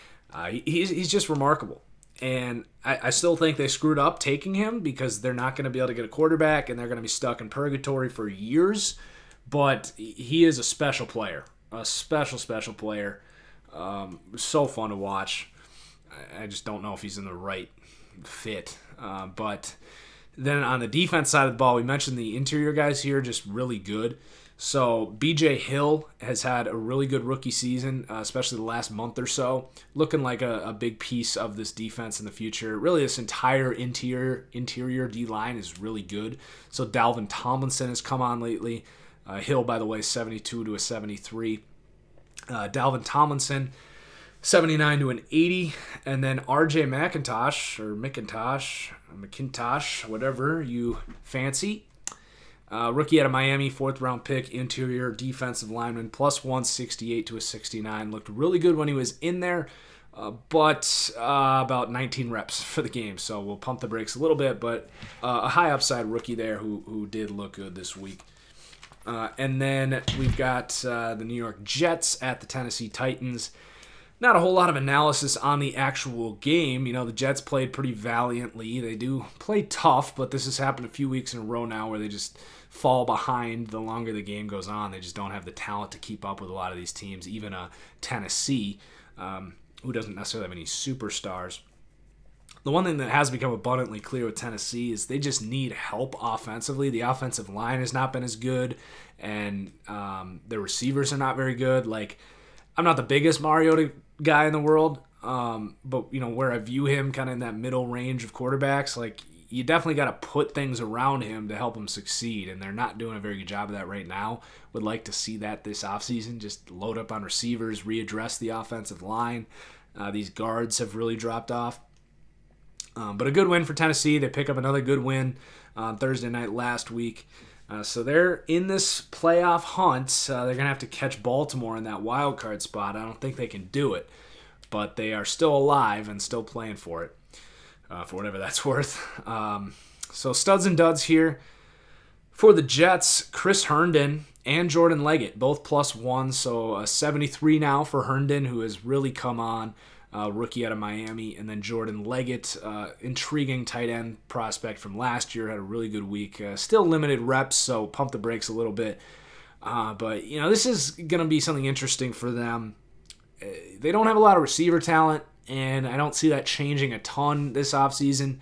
He's just remarkable. And I still think they screwed up taking him because they're not going to be able to get a quarterback and they're going to be stuck in purgatory for years. But he is a special player. a special player. So fun to watch. I just don't know if he's in the right fit. But then on the defense side of the ball, we mentioned the interior guys here, just really good. So B.J. Hill has had a really good rookie season, especially the last month or so, looking like a big piece of this defense in the future. Really, this entire interior D-line is really good. So Dalvin Tomlinson has come on lately. Hill, by the way, 72 to a 73. Dalvin Tomlinson, 79 to an 80. And then R.J. McIntosh, whatever you fancy. Rookie out of Miami, 4th round pick, interior defensive lineman, plus 168 to a 69. Looked really good when he was in there, but about 19 reps for the game. So we'll pump the brakes a little bit, but a high upside rookie there who did look good this week. And then we've got the New York Jets at the Tennessee Titans. Not a whole lot of analysis on the actual game. You know, the Jets played pretty valiantly. They do play tough, but this has happened a few weeks in a row now where they just fall behind the longer the game goes on. They just don't have the talent to keep up with a lot of these teams, even Tennessee, who doesn't necessarily have any superstars. The one thing that has become abundantly clear with Tennessee is they just need help offensively. The offensive line has not been as good, and their receivers are not very good. Like, I'm not the biggest Mariota guy in the world, but you know where I view him kind of in that middle range of quarterbacks, like you definitely got to put things around him to help him succeed, and they're not doing a very good job of that right now. Would like to see that this offseason, just load up on receivers, readdress the offensive line. These guards have really dropped off. But a good win for Tennessee. They pick up another good win on Thursday night last week. So they're in this playoff hunt. They're going to have to catch Baltimore in that wild card spot. I don't think they can do it, but they are still alive and still playing for it, for whatever that's worth. So studs and duds here. For the Jets, Chris Herndon and Jordan Leggett, both +1. So 73 now for Herndon, who has really come on. Rookie out of Miami, and then Jordan Leggett, intriguing tight end prospect from last year, had a really good week. Still limited reps, so pump the brakes a little bit. But, you know, this is going to be something interesting for them. They don't have a lot of receiver talent, and I don't see that changing a ton this offseason.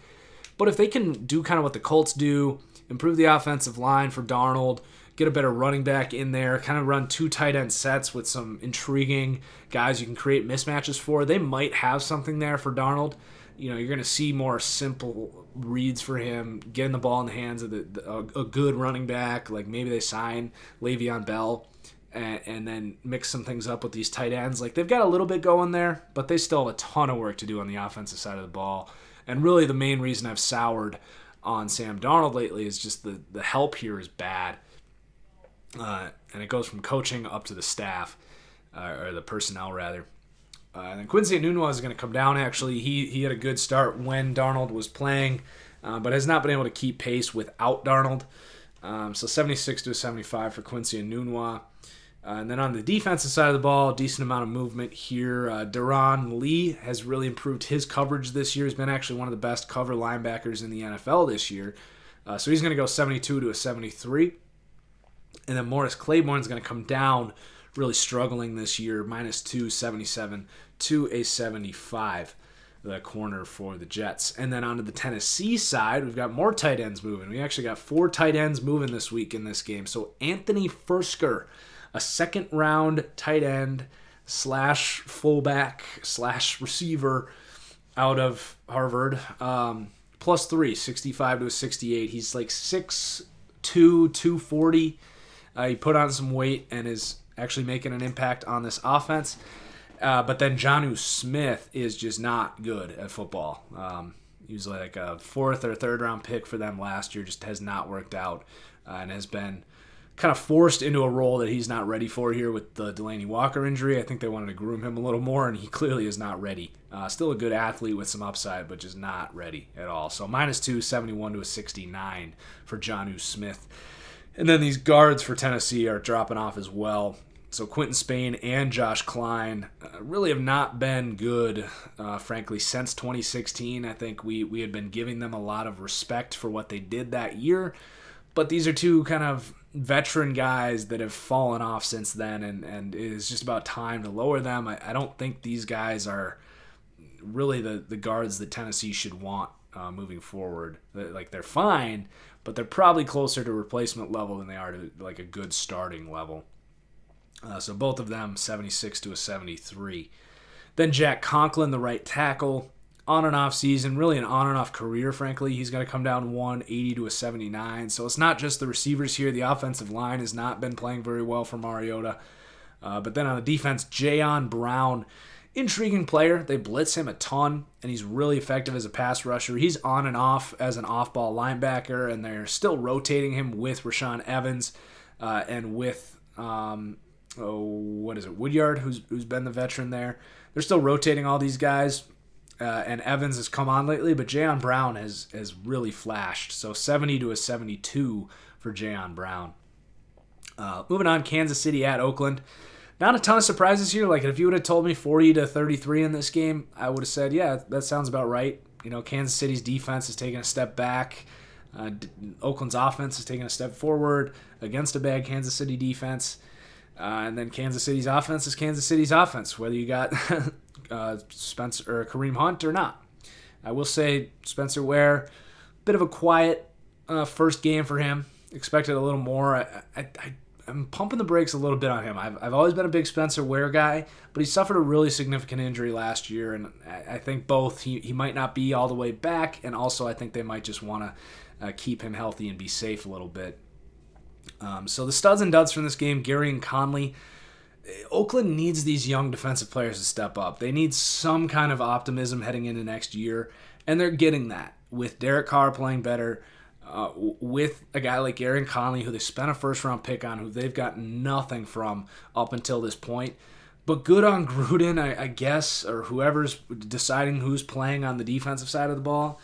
But if they can do kind of what the Colts do, improve the offensive line for Darnold, get a better running back in there, kind of run 2 tight end sets with some intriguing guys you can create mismatches for, they might have something there for Darnold. You know, you're going to see more simple reads for him, getting the ball in the hands of a good running back. Like maybe they sign Le'Veon Bell and then mix some things up with these tight ends. Like they've got a little bit going there, but they still have a ton of work to do on the offensive side of the ball. And really the main reason I've soured on Sam Darnold lately is just the help here is bad. And it goes from coaching up to the staff, or the personnel rather. And then Quincy Enunwa is going to come down. Actually, he had a good start when Darnold was playing, but has not been able to keep pace without Darnold. So 76 to 75 for Quincy Enunwa. And then on the defensive side of the ball, decent amount of movement here. Darrin Lee has really improved his coverage this year. He's been actually one of the best cover linebackers in the NFL this year. So he's going to go 72 to a 73. And then Morris Claiborne's going to come down, really struggling this year, -2, 77 to a 75, the corner for the Jets. And then onto the Tennessee side, we've got more tight ends moving. We actually got 4 tight ends moving this week in this game. So Anthony Fursker, a second-round tight end / fullback / receiver out of Harvard, +3, 65 to a 68. He's like 6'2", 240. He put on some weight and is actually making an impact on this offense. But then Jonnu Smith is just not good at football. He was like a 4th or 3rd round pick for them last year, just has not worked out and has been kind of forced into a role that he's not ready for here with the Delaney Walker injury. I think they wanted to groom him a little more, and he clearly is not ready. Still a good athlete with some upside, but just not ready at all. So -2, 71 to a 69 for Jonnu Smith. And then these guards for Tennessee are dropping off as well. So Quentin Spain and Josh Klein really have not been good, frankly, since 2016. I think we had been giving them a lot of respect for what they did that year. But these are 2 kind of veteran guys that have fallen off since then, and it is just about time to lower them. I don't think these guys are really the guards that Tennessee should want moving forward. Like, they're fine, but they're probably closer to replacement level than they are to like a good starting level. So both of them 76 to a 73. Then Jack Conklin, the right tackle, on and off season, really an on and off career, frankly. He's going to come down 180 to a 79. So it's not just the receivers here. The offensive line has not been playing very well for Mariota. But then on the defense, Jayon Brown, intriguing player. They blitz him a ton, and he's really effective as a pass rusher. He's on and off as an off-ball linebacker, and they're still rotating him with Rashaan Evans and with Woodyard, who's been the veteran there. They're still rotating all these guys. And Evans has come on lately, but Jayon Brown has really flashed. So 70 to a 72 for Jayon Brown. Moving on, Kansas City at Oakland. Not a ton of surprises here. Like, if you would have told me 40 to 33 in this game, I would have said, yeah, that sounds about right. You know, Kansas City's defense is taking a step back. Oakland's offense is taking a step forward against a bad Kansas City defense. And then Kansas City's offense is Kansas City's offense, whether you got Spencer or Kareem Hunt or not. I will say Spencer Ware, bit of a quiet first game for him. Expected a little more. I'm pumping the brakes a little bit on him. I've always been a big Spencer Ware guy, but he suffered a really significant injury last year, and I think both he might not be all the way back, and also I think they might just want to keep him healthy and be safe a little bit. So the studs and duds from this game, Gary and Conley. Oakland needs these young defensive players to step up. They need some kind of optimism heading into next year, and they're getting that with Derek Carr playing better, with a guy like Gary and Conley, who they spent a first-round pick on, who they've gotten nothing from up until this point. But good on Gruden, I guess, or whoever's deciding who's playing on the defensive side of the ball.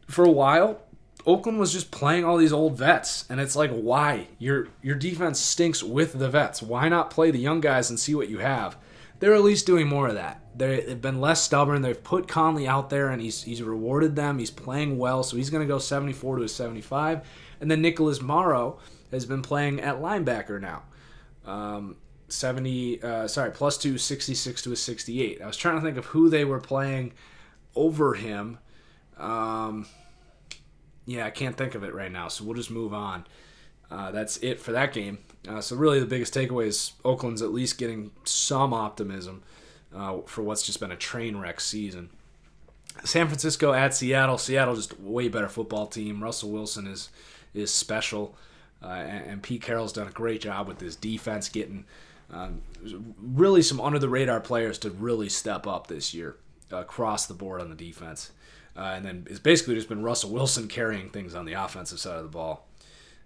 For a while, Oakland was just playing all these old vets, and it's like, why? Your defense stinks with the vets. Why not play the young guys and see what you have? They're at least doing more of that. They've been less stubborn. They've put Conley out there, and he's rewarded them. He's playing well, so he's going to go 74 to a 75. And then Nicholas Morrow has been playing at linebacker now. Plus 2, 66 to a 68. I was trying to think of who they were playing over him. Yeah, I can't think of it right now, so we'll just move on. That's it for that game. So really the biggest takeaway is Oakland's at least getting some optimism for what's just been a train wreck season. San Francisco at Seattle. Seattle just a way better football team. Russell Wilson is special, and Pete Carroll's done a great job with his defense, getting really some under-the-radar players to really step up this year across the board on the defense. And then it's basically just been Russell Wilson carrying things on the offensive side of the ball.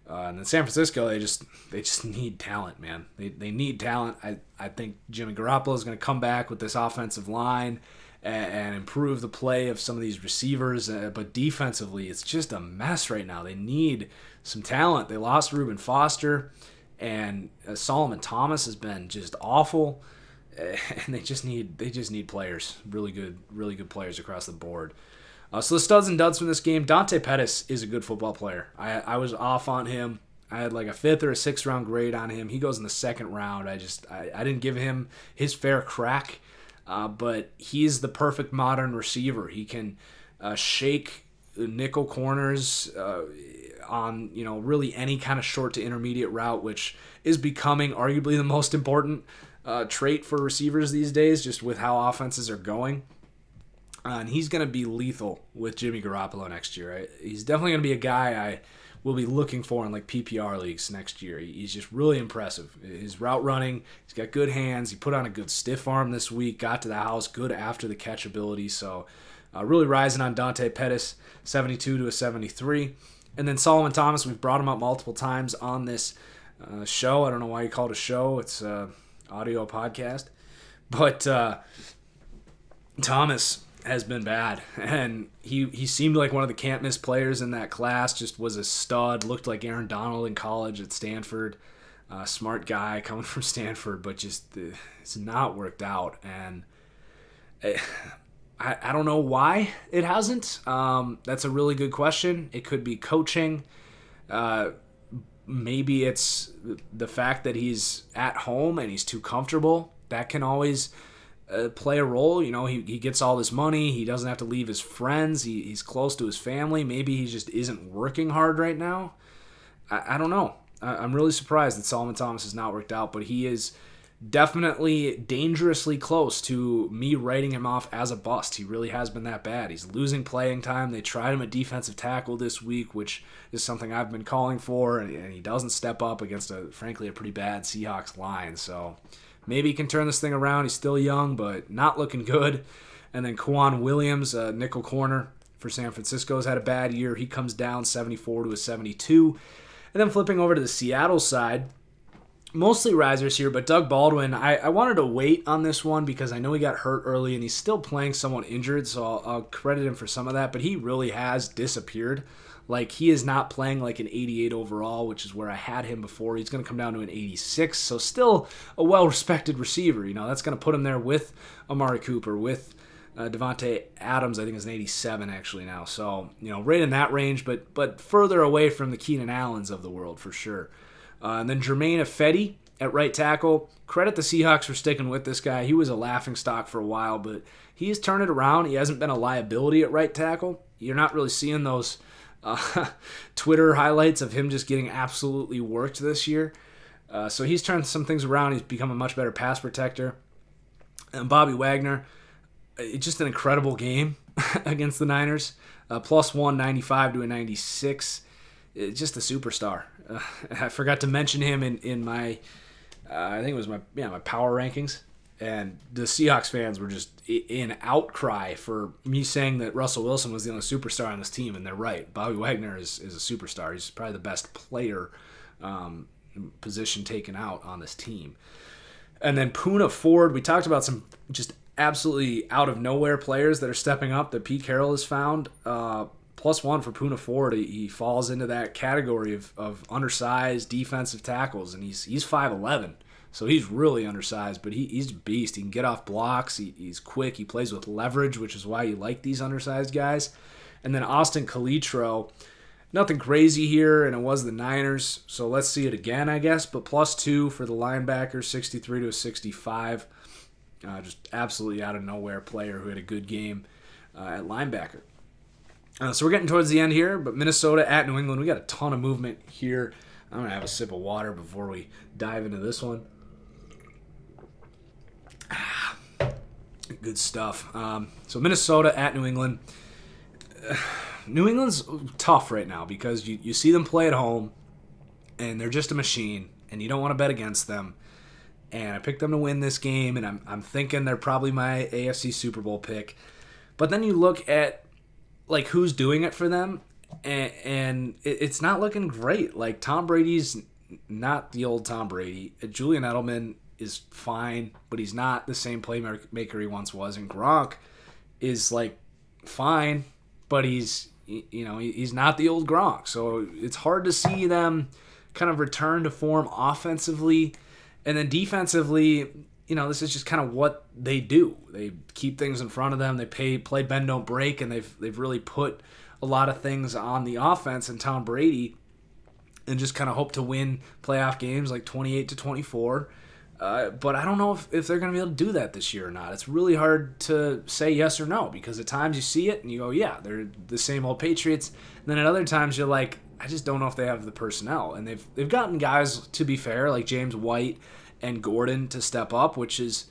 And then San Francisco, they just need talent, man. They need talent. I think Jimmy Garoppolo is going to come back with this offensive line and improve the play of some of these receivers. But defensively, it's just a mess right now. They need some talent. They lost Reuben Foster, and Solomon Thomas has been just awful. And they just need players, really good players across the board. So the studs and duds from this game, Dante Pettis is a good football player. I was off on him. I had like a 5th or a 6th round grade on him. He goes in the 2nd round. I didn't give him his fair crack, but he's the perfect modern receiver. He can shake nickel corners on really any kind of short to intermediate route, which is becoming arguably the most important trait for receivers these days, just with how offenses are going. And he's going to be lethal with Jimmy Garoppolo next year. He's definitely going to be a guy I will be looking for in like PPR leagues next year. He's just really impressive. His route running, he's got good hands. He put on a good stiff arm this week, got to the house, good after the catch ability. So really rising on Dante Pettis, 72 to a 73. And then Solomon Thomas, we've brought him up multiple times on this show. I don't know why you call it a show. It's an audio podcast. But Thomas has been bad, and he seemed like one of the can't-miss players in that class, just was a stud, looked like Aaron Donald in college at Stanford, smart guy coming from Stanford, but just it's not worked out, and I don't know why it hasn't. That's a really good question. It could be coaching, maybe it's the fact that he's at home and he's too comfortable. That can always play a role. He gets all this money. He doesn't have to leave his friends. He's close to his family. Maybe he just isn't working hard right now. I don't know. I'm really surprised that Solomon Thomas has not worked out, but he is definitely dangerously close to me writing him off as a bust. He really has been that bad. He's losing playing time. They tried him at defensive tackle this week, which is something I've been calling for, and he doesn't step up against, frankly, a pretty bad Seahawks line. So maybe he can turn this thing around. He's still young, but not looking good. And then Quan Williams, nickel corner for San Francisco, has had a bad year. He comes down 74 to a 72. And then flipping over to the Seattle side, mostly risers here, but Doug Baldwin, I wanted to wait on this one because I know he got hurt early and he's still playing somewhat injured, so I'll credit him for some of that, but he really has disappeared. Like, he is not playing like an 88 overall, which is where I had him before. He's going to come down to an 86, so still a well-respected receiver. That's going to put him there with Amari Cooper, with Devontae Adams, I think, is an 87 actually now. So, right in that range, but further away from the Keenan Allens of the world for sure. And then Jermaine Ifedi at right tackle. Credit the Seahawks for sticking with this guy. He was a laughingstock for a while, but he's turned it around. He hasn't been a liability at right tackle. You're not really seeing those Twitter highlights of him just getting absolutely worked this year. So he's turned some things around. He's become a much better pass protector. And Bobby Wagner, it's just an incredible game against the Niners. Plus 195 to a 96. It's just a superstar. I forgot to mention him in my, I think it was my power rankings. And the Seahawks fans were just in outcry for me saying that Russell Wilson was the only superstar on this team, and they're right. Bobby Wagner is a superstar. He's probably the best player position taken out on this team. And then Pune Ford, we talked about some just absolutely out-of-nowhere players that are stepping up that Pete Carroll has found. +1 for Pune Ford. He falls into that category of undersized defensive tackles, and he's 5'11", so he's really undersized, but he's a beast. He can get off blocks. He's quick. He plays with leverage, which is why you like these undersized guys. And then Austin Calitro, nothing crazy here, and it was the Niners, so let's see it again, I guess, but +2 for the linebacker, 63 to a 65. Just absolutely out-of-nowhere player who had a good game at linebacker. So we're getting towards the end here, but Minnesota at New England. We got a ton of movement here. I'm going to have a sip of water before we dive into this one. Good stuff. So Minnesota at New England. New England's tough right now because you see them play at home, and they're just a machine, and you don't want to bet against them. And I picked them to win this game, and I'm thinking they're probably my AFC Super Bowl pick. But then you look at like who's doing it for them, and it's not looking great. Like, Tom Brady's not the old Tom Brady. Julian Edelman is fine, but he's not the same playmaker he once was. And Gronk is like fine, but he's not the old Gronk. So it's hard to see them kind of return to form offensively. And then defensively, this is just kind of what they do. They keep things in front of them. They play bend, don't break, and they've really put a lot of things on the offense and Tom Brady, and just kind of hope to win playoff games like 28-24. But I don't know if they're going to be able to do that this year or not. It's really hard to say yes or no, because at times you see it and you go, yeah, they're the same old Patriots. And then at other times you're like, I just don't know if they have the personnel. And they've gotten guys, to be fair, like James White and Gordon to step up, which is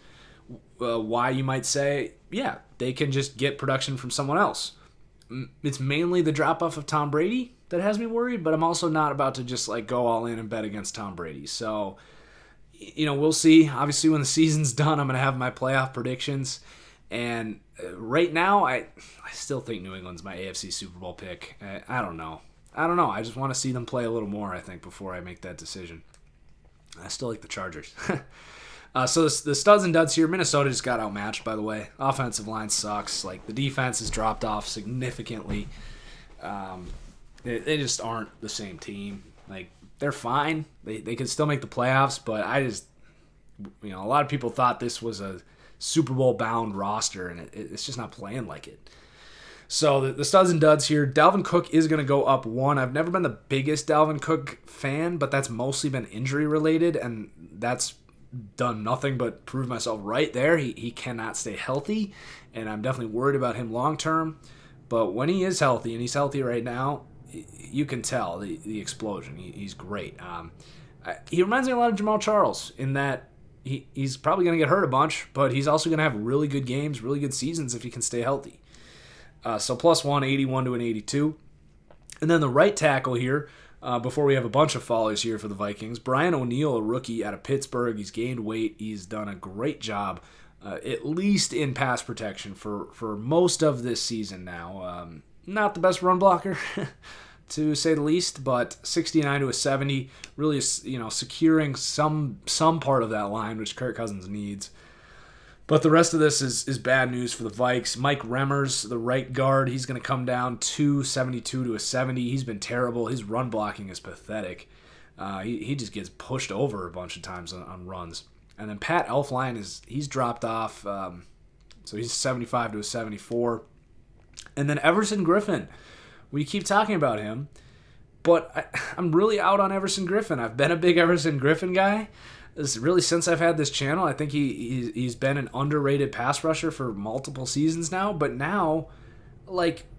why you might say, yeah, they can just get production from someone else. It's mainly the drop-off of Tom Brady that has me worried, but I'm also not about to just like go all in and bet against Tom Brady. So, we'll see. Obviously, when the season's done, I'm going to have my playoff predictions. And right now, I still think New England's my AFC Super Bowl pick. I don't know. I just want to see them play a little more, I think, before I make that decision. I still like the Chargers. So the studs and duds here. Minnesota just got outmatched, by the way. Offensive line sucks. Like, the defense has dropped off significantly. They just aren't the same team. Like, they're fine. They can still make the playoffs, but a lot of people thought this was a Super Bowl bound roster, and it's just not playing like it. So the studs and duds here. Dalvin Cook is going to go up 1. I've never been the biggest Dalvin Cook fan, but that's mostly been injury related, and that's done nothing but prove myself right there. He cannot stay healthy, and I'm definitely worried about him long term. But when he is healthy, and he's healthy right now, you can tell the explosion. He's great. He reminds me a lot of Jamal Charles in that he's probably going to get hurt a bunch, but he's also going to have really good games, really good seasons if he can stay healthy. So +1, 81 to an 82. And then the right tackle here, before we have a bunch of followers here for the Vikings, Brian O'Neill, a rookie out of Pittsburgh. He's gained weight. He's done a great job, at least in pass protection for most of this season now. Not the best run blocker, to say the least, but 69 to a 70, really, securing some part of that line, which Kirk Cousins needs. But the rest of this is bad news for the Vikes. Mike Remmers, the right guard, he's going to come down 72 to a 70. He's been terrible. His run blocking is pathetic. He just gets pushed over a bunch of times on runs. And then Pat Elflein, he's dropped off, so he's 75 to a 74. And then Everson Griffin. We keep talking about him, but I'm really out on Everson Griffin. I've been a big Everson Griffin guy. Really, since I've had this channel, I think he's been an underrated pass rusher for multiple seasons now. But now,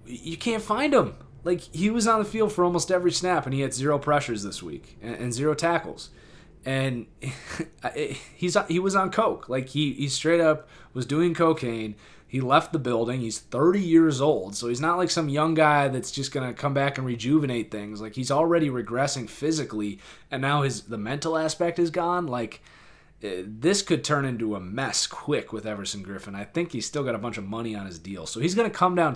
you can't find him. He was on the field for almost every snap, and he had 0 pressures this week and 0 tackles. And he was on coke. He straight up was doing cocaine. He left the building. He's 30 years old, so he's not like some young guy that's just going to come back and rejuvenate things. He's already regressing physically, and now the mental aspect is gone. This could turn into a mess quick with Everson Griffin. I think he's still got a bunch of money on his deal. So he's going to come down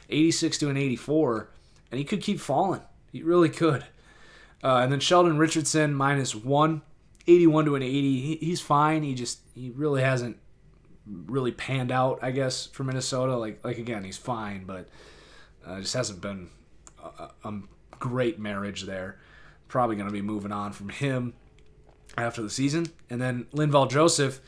86 to an 84, and he could keep falling. He really could. And then Sheldon Richardson, -1, 81 to an 80. He's fine. He really hasn't really panned out, I guess, for Minnesota. Again, he's fine, but just hasn't been a great marriage there. Probably going to be moving on from him after the season. And then Lindvall Joseph,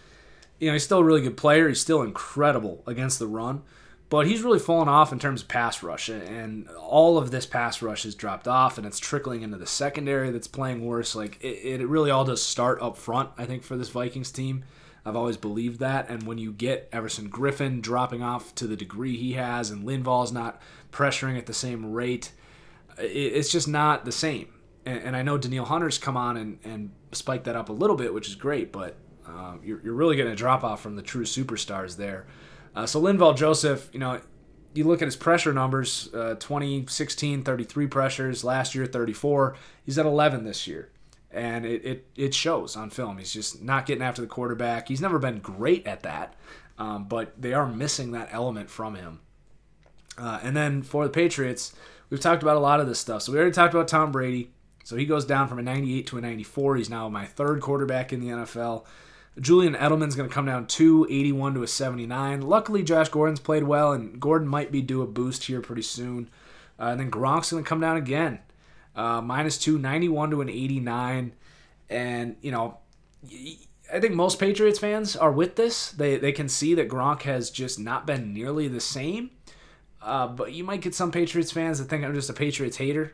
he's still a really good player. He's still incredible against the run, but he's really fallen off in terms of pass rush, and all of this pass rush has dropped off, and it's trickling into the secondary that's playing worse. It really all does start up front, I think, for this Vikings team. I've always believed that, and when you get Everson Griffin dropping off to the degree he has, and Lindvall's not pressuring at the same rate, it's just not the same. And I know Danielle Hunter's come on and spiked that up a little bit, which is great, but you're really getting a drop-off from the true superstars there. So Lindvall Joseph, you look at his pressure numbers, 2016, 33 pressures, last year 34. He's at 11 this year. And it shows on film. He's just not getting after the quarterback. He's never been great at that, but they are missing that element from him. And then for the Patriots, we've talked about a lot of this stuff. So we already talked about Tom Brady. So he goes down from a 98 to a 94. He's now my 3rd quarterback in the NFL. Julian Edelman's going to come down 81 to a 79. Luckily, Josh Gordon's played well, and Gordon might be due a boost here pretty soon. And then Gronk's going to come down again. -2, 91 to an 89. And, I think most Patriots fans are with this. They can see that Gronk has just not been nearly the same. But you might get some Patriots fans that think I'm just a Patriots hater.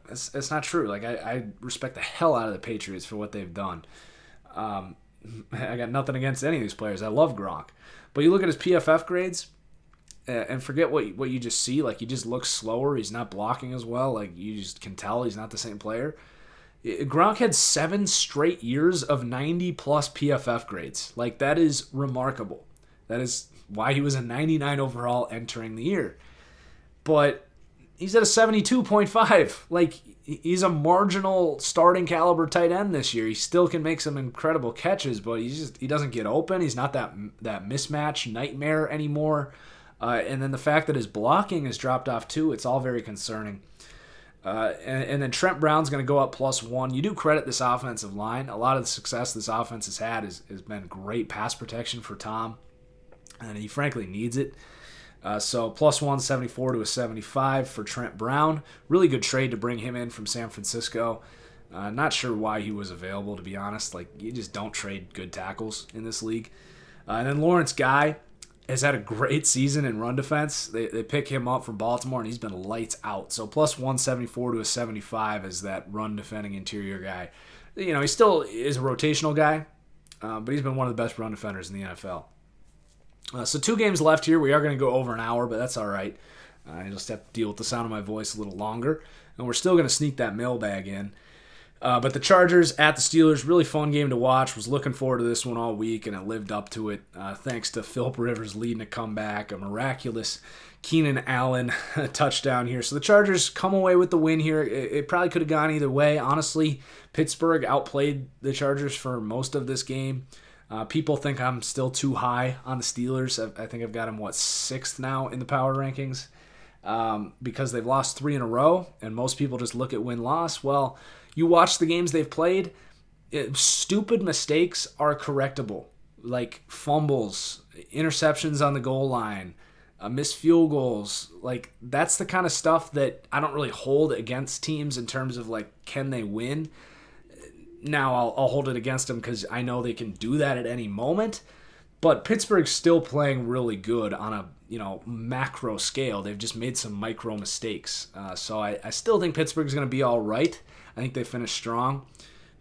It's not true. I respect the hell out of the Patriots for what they've done. I got nothing against any of these players. I love Gronk. But you look at his PFF grades, and forget what you just see. He just looks slower. He's not blocking as well. You just can tell he's not the same player. Gronk had 7 straight years of 90-plus PFF grades. That is remarkable. That is why he was a 99 overall entering the year. But he's at a 72.5. He's a marginal starting caliber tight end this year. He still can make some incredible catches, but he doesn't get open. He's not that mismatch nightmare anymore. And then the fact that his blocking has dropped off too, it's all very concerning. And then Trent Brown's going to go up +1. You do credit this offensive line. A lot of the success this offense has had has been great pass protection for Tom, and he frankly needs it. So +1, 74 to a 75 for Trent Brown. Really good trade to bring him in from San Francisco. Not sure why he was available, to be honest. You just don't trade good tackles in this league. And then Lawrence Guy, has had a great season in run defense. They pick him up from Baltimore, and he's been lights out. So plus 174 to a 75 as that run defending interior guy. He still is a rotational guy, but he's been one of the best run defenders in the NFL. So 2 games left here. We are going to go over an hour, but that's all right. I just have to deal with the sound of my voice a little longer. And we're still going to sneak that mailbag in. But the Chargers at the Steelers, really fun game to watch. Was looking forward to this one all week, and it lived up to it thanks to Phillip Rivers leading a comeback, a miraculous Keenan Allen touchdown here. So the Chargers come away with the win here. It probably could have gone either way. Honestly, Pittsburgh outplayed the Chargers for most of this game. People think I'm still too high on the Steelers. I think I've got them, 6th now in the power rankings because they've lost 3 in a row, and most people just look at win-loss. Well, you watch the games they've played, stupid mistakes are correctable, like fumbles, interceptions on the goal line, missed field goals. Like, that's the kind of stuff that I don't really hold against teams in terms of, can they win? Now, I'll hold it against them because I know they can do that at any moment. But Pittsburgh's still playing really good on a macro scale. They've just made some micro mistakes. So I still think Pittsburgh's going to be all right. I think they finished strong.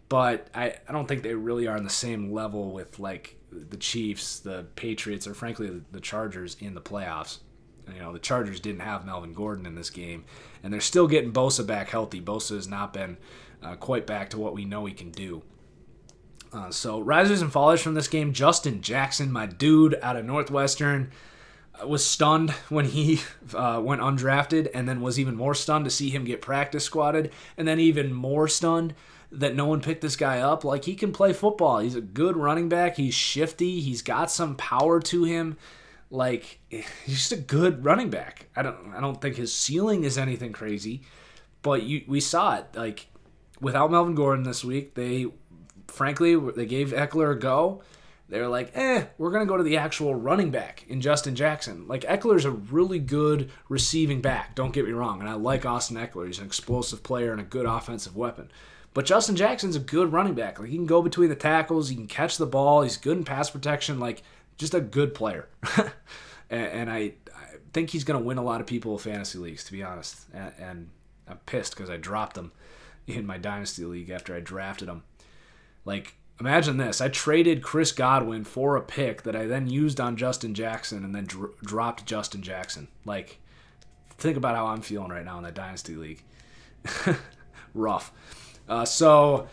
But I don't think they really are on the same level with the Chiefs, the Patriots, or frankly the Chargers in the playoffs. The Chargers didn't have Melvin Gordon in this game. And they're still getting Bosa back healthy. Bosa has not been quite back to what we know he can do. So risers and fallers from this game. Justin Jackson, my dude out of Northwestern, was stunned when he went undrafted, and then was even more stunned to see him get practice squatted, and then even more stunned that no one picked this guy up. He can play football. He's a good running back. He's shifty. He's got some power to him. He's just a good running back. I don't think his ceiling is anything crazy, but we saw it. Without Melvin Gordon this week, they gave Eckler a go. They're we're going to go to the actual running back in Justin Jackson. Eckler's a really good receiving back, don't get me wrong, and I like Austin Eckler. He's an explosive player and a good offensive weapon. But Justin Jackson's a good running back. He can go between the tackles, he can catch the ball, he's good in pass protection, just a good player. and I think he's going to win a lot of people fantasy leagues, to be honest. And I'm pissed because I dropped him in my Dynasty League after I drafted him. Imagine this. I traded Chris Godwin for a pick that I then used on Justin Jackson and then dropped Justin Jackson. Think about how I'm feeling right now in that Dynasty League. Rough. So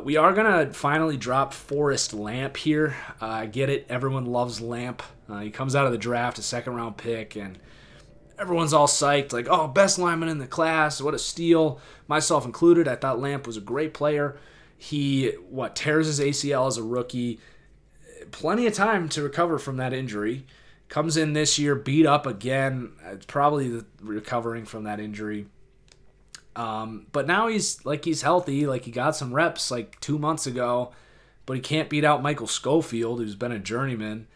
we are going to finally drop Forrest Lamp here. I get it. Everyone loves Lamp. He comes out of the draft, a second-round pick, and everyone's all psyched. Oh, best lineman in the class. What a steal. Myself included. I thought Lamp was a great player. He, tears his ACL as a rookie. Plenty of time to recover from that injury. Comes in this year, beat up again. Probably recovering from that injury. But now he's healthy. He got some reps 2 months ago. But he can't beat out Michael Schofield, who's been a journeyman.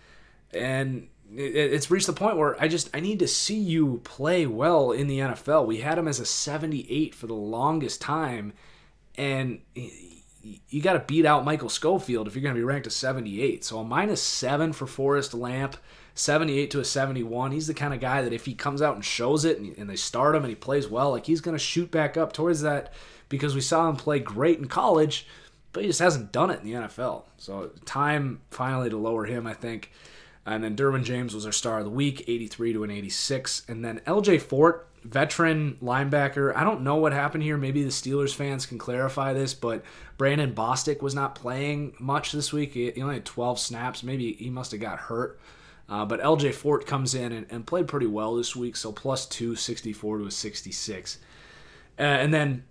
And it's reached the point where I need to see you play well in the NFL. We had him as a 78 for the longest time. And you got to beat out Michael Schofield if you're going to be ranked a 78. So a -7 for Forrest Lamp, 78 to a 71. He's the kind of guy that if he comes out and shows it and they start him and he plays well, he's going to shoot back up towards that because we saw him play great in college, but he just hasn't done it in the NFL. So time finally to lower him, I think. And then Derwin James was our star of the week, 83 to an 86. And then LJ Fort, veteran linebacker. I don't know what happened here. Maybe the Steelers fans can clarify this, but Brandon Bostic was not playing much this week. He only had 12 snaps. Maybe he must have got hurt. But LJ Fort comes in and played pretty well this week, so +2, 64 to a 66. And then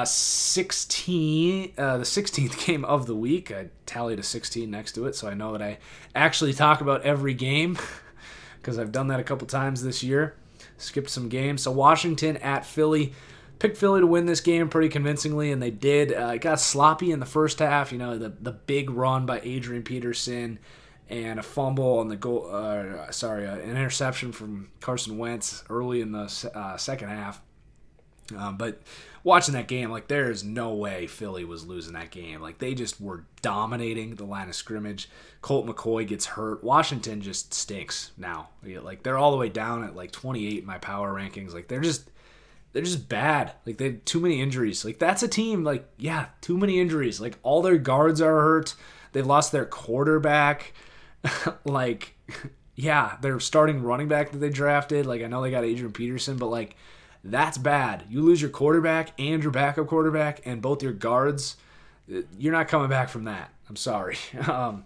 16, the 16th game of the week. I tallied a 16 next to it, so I know that I actually talk about every game because I've done that a couple times this year. Skipped some games. So Washington at Philly. Picked Philly to win this game pretty convincingly, and they did. It got sloppy in the first half. The big run by Adrian Peterson and a fumble on the goal. An interception from Carson Wentz early in the second half. But watching that game, like, there is no way Philly was losing that game. Like, they just were dominating the line of scrimmage. Colt McCoy gets hurt. Washington just stinks now. Like, they're all the way down at like 28 in my power rankings. Like, they're just bad. Like, they had too many injuries. Like, that's a team, like, yeah, too many injuries. Like, all their guards are hurt. They've lost their quarterback. Like, yeah, their starting running back that they drafted. Like, I know they got Adrian Peterson, but, like, that's bad. You lose your quarterback and your backup quarterback and both your guards. You're not coming back from that. I'm sorry. And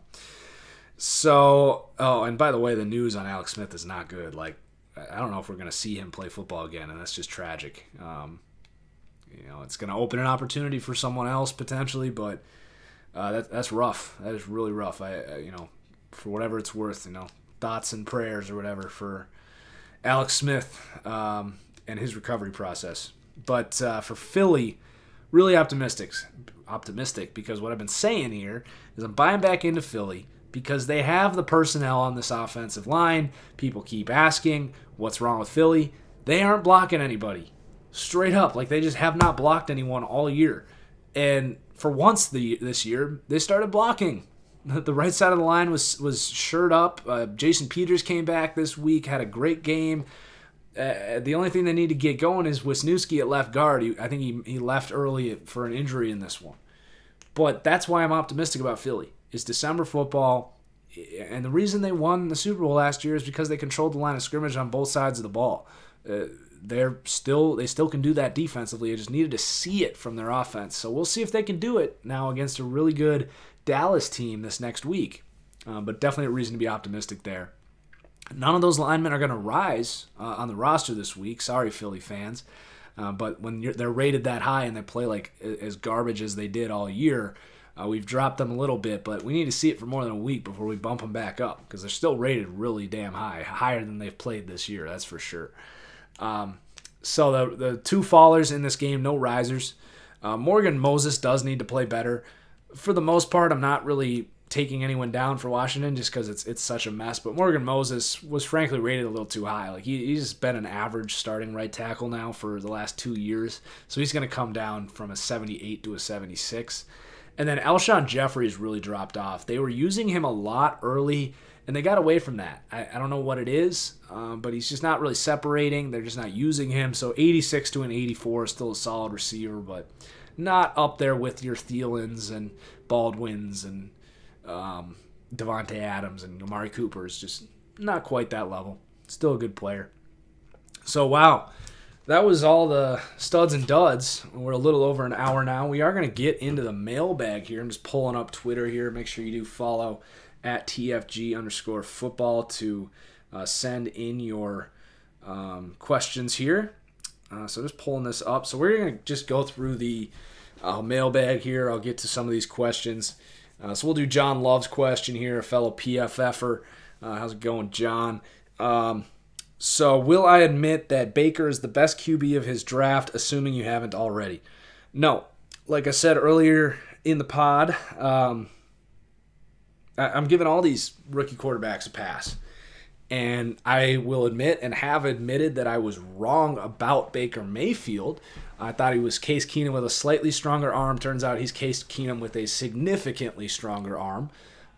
by the way, the news on Alex Smith is not good. Like, I don't know if we're going to see him play football again, and that's just tragic. It's going to open an opportunity for someone else potentially, but that's rough. That is really rough. For whatever it's worth, thoughts and prayers or whatever for Alex Smith and his recovery process. But for Philly, really optimistic because what I've been saying here is I'm buying back into Philly because they have the personnel on this offensive line. People keep asking, what's wrong with Philly? They aren't blocking anybody. Straight up. Like, they just have not blocked anyone all year. And for once this year, they started blocking. The right side of the line was shored up. Jason Peters came back this week, had a great game. The only thing they need to get going is Wisniewski at left guard. I think he left early for an injury in this one. But that's why I'm optimistic about Philly. It's December football, and the reason they won the Super Bowl last year is because they controlled the line of scrimmage on both sides of the ball. They still can do that defensively. They just needed to see it from their offense. So we'll see if they can do it now against a really good Dallas team this next week. But definitely a reason to be optimistic there. None of those linemen are going to rise on the roster this week. Sorry, Philly fans. But when they're rated that high and they play like as garbage as they did all year, we've dropped them a little bit. But we need to see it for more than a week before we bump them back up because they're still rated really damn high, higher than they've played this year, that's for sure. So the two fallers in this game, no risers. Morgan Moses does need to play better. For the most part, I'm not really taking anyone down for Washington just because it's such a mess. But Morgan Moses was frankly rated a little too high. Like he's been an average starting right tackle now for the last 2 years. So he's going to come down from a 78 to a 76. And then Alshon Jeffries really dropped off. They were using him a lot early, and they got away from that. I don't know what it is, but he's just not really separating. They're just not using him. So 86 to an 84 is still a solid receiver, but not up there with your Thielens and Baldwins and Devontae Adams and Amari Cooper. Is just not quite that level. Still a good player. So, wow. That was all the studs and duds. We're a little over an hour now. We are going to get into the mailbag here. I'm just pulling up Twitter here. Make sure you do follow at TFG_football to send in your questions here. So just pulling this up. So we're going to just go through the mailbag here. I'll get to some of these questions. So we'll do John Love's question here, a fellow PFFer. How's it going, John? So will I admit that Baker is the best QB of his draft, assuming you haven't already? No. Like I said earlier in the pod, I'm giving all these rookie quarterbacks a pass. And I will admit and have admitted that I was wrong about Baker Mayfield. I thought he was Case Keenum with a slightly stronger arm. Turns out he's Case Keenum with a significantly stronger arm.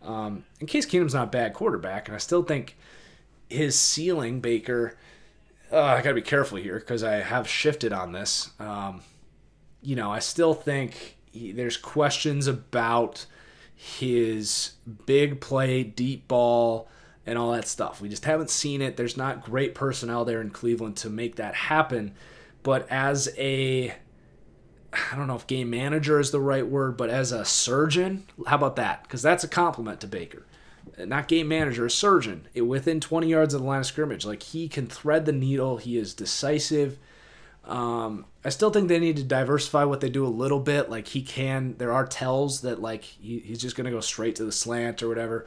And Case Keenum's not a bad quarterback, and I still think his ceiling, Baker, I got to be careful here because I have shifted on this. I still think there's questions about his big play, deep ball, and all that stuff. We just haven't seen it. There's not great personnel there in Cleveland to make that happen. But as I don't know if game manager is the right word, but as a surgeon, how about that? Because that's a compliment to Baker. Not game manager, a surgeon. Within 20 yards of the line of scrimmage. Like, he can thread the needle. He is decisive. I still think they need to diversify what they do a little bit. Like, there are tells that, like, he's just going to go straight to the slant or whatever.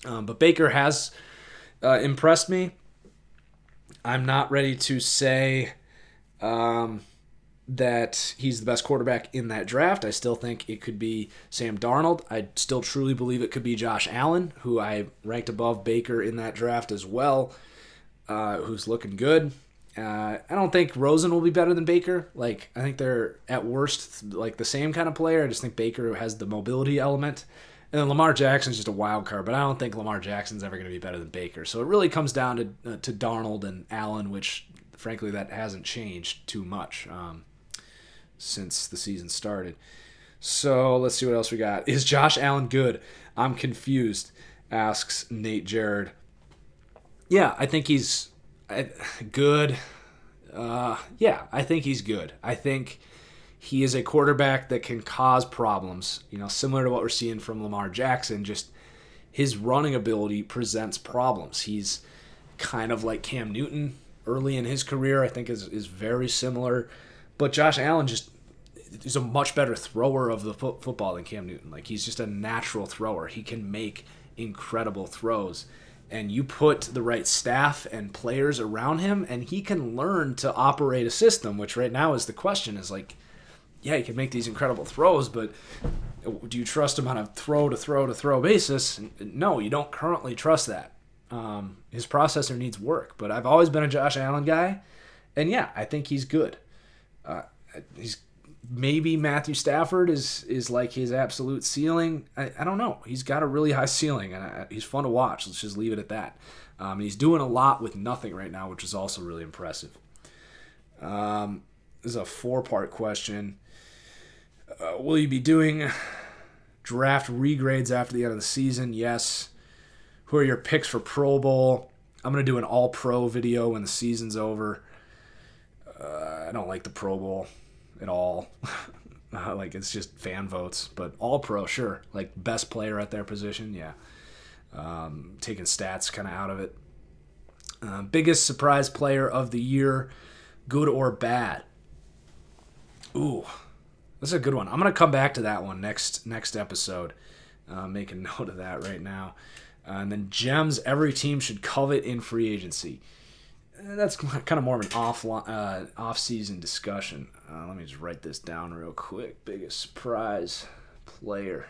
But Baker has impressed me. I'm not ready to say that he's the best quarterback in that draft. I still think it could be Sam Darnold. I still truly believe it could be Josh Allen, who I ranked above Baker in that draft as well, who's looking good. I don't think Rosen will be better than Baker. Like, I think they're at worst like the same kind of player. I just think Baker has the mobility element. And then Lamar Jackson's just a wild card, but I don't think Lamar Jackson's ever going to be better than Baker. So it really comes down to Darnold and Allen, which, frankly, that hasn't changed too much since the season started. So let's see what else we got. Is Josh Allen good? I'm confused, asks Nate Jared. Yeah, I think he's good. Yeah, I think he's good. I think he is a quarterback that can cause problems, similar to what we're seeing from Lamar Jackson. Just his running ability presents problems. He's kind of like Cam Newton early in his career, I think is very similar. But Josh Allen is a much better thrower of the football than Cam Newton. Like, he's just a natural thrower. He can make incredible throws. And you put the right staff and players around him, and he can learn to operate a system, which right now is the question, is like, yeah, he can make these incredible throws, but do you trust him on a throw-to-throw-to-throw basis? No, you don't currently trust that. His processor needs work, but I've always been a Josh Allen guy, and yeah, I think he's good. He's maybe Matthew Stafford is like his absolute ceiling. I don't know. He's got a really high ceiling, and he's fun to watch. Let's just leave it at that. And he's doing a lot with nothing right now, which is also really impressive. This is a 4-part question. Will you be doing draft regrades after the end of the season? Yes. Who are your picks for Pro Bowl? I'm going to do an all-pro video when the season's over. I don't like the Pro Bowl at all. Like, it's just fan votes. But all-pro, sure. Like, best player at their position, yeah. Taking stats kind of out of it. Biggest surprise player of the year, good or bad? Ooh, this is a good one. I'm going to come back to that one next episode. Make a note of that right now. And then gems every team should covet in free agency. That's kind of more of an off-season discussion. Let me just write this down real quick. Biggest surprise player.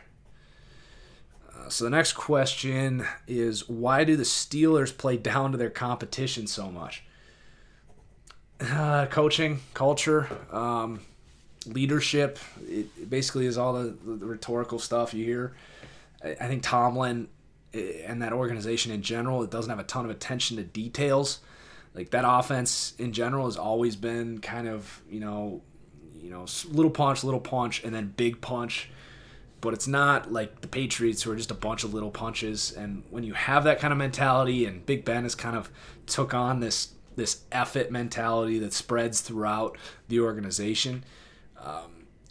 So the next question is, why do the Steelers play down to their competition so much? Coaching, culture, leadership. It basically is all the rhetorical stuff you hear. I think Tomlin and that organization in general, it doesn't have a ton of attention to details. Like, that offense in general has always been kind of, little punch, and then big punch. But it's not like the Patriots, who are just a bunch of little punches. And when you have that kind of mentality, and Big Ben has kind of took on this F it mentality that spreads throughout the organization,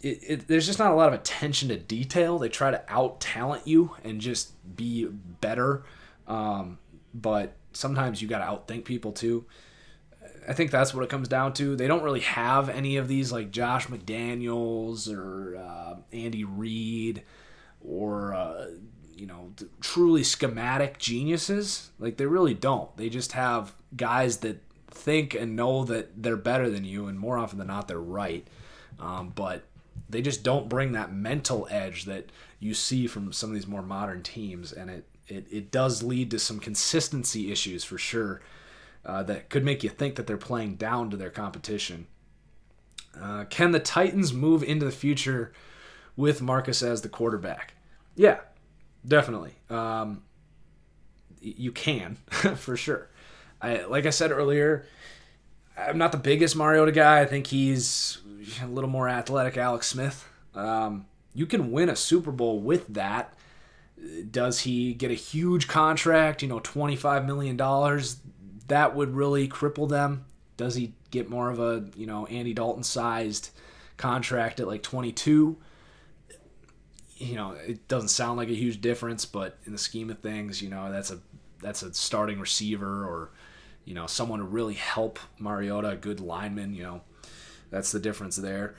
there's just not a lot of attention to detail. They try to out-talent you and just be better. But sometimes you got to outthink people too. I think that's what it comes down to. They don't really have any of these like Josh McDaniels or Andy Reid or truly schematic geniuses. Like, they really don't. They just have guys that think and know that they're better than you, and more often than not, they're right. But they just don't bring that mental edge that you see from some of these more modern teams, and it does lead to some consistency issues for sure. That could make you think that they're playing down to their competition. Can the Titans move into the future with Marcus as the quarterback? Yeah, definitely. You can, for sure. Like I said earlier, I'm not the biggest Mariota guy. I think he's a little more athletic Alex Smith. You can win a Super Bowl with that. Does he get a huge contract, $25 million? That would really cripple them. Does he get more of a, Andy Dalton-sized contract at like 22? It doesn't sound like a huge difference, but in the scheme of things, that's a starting receiver or, someone to really help Mariota, a good lineman, that's the difference there.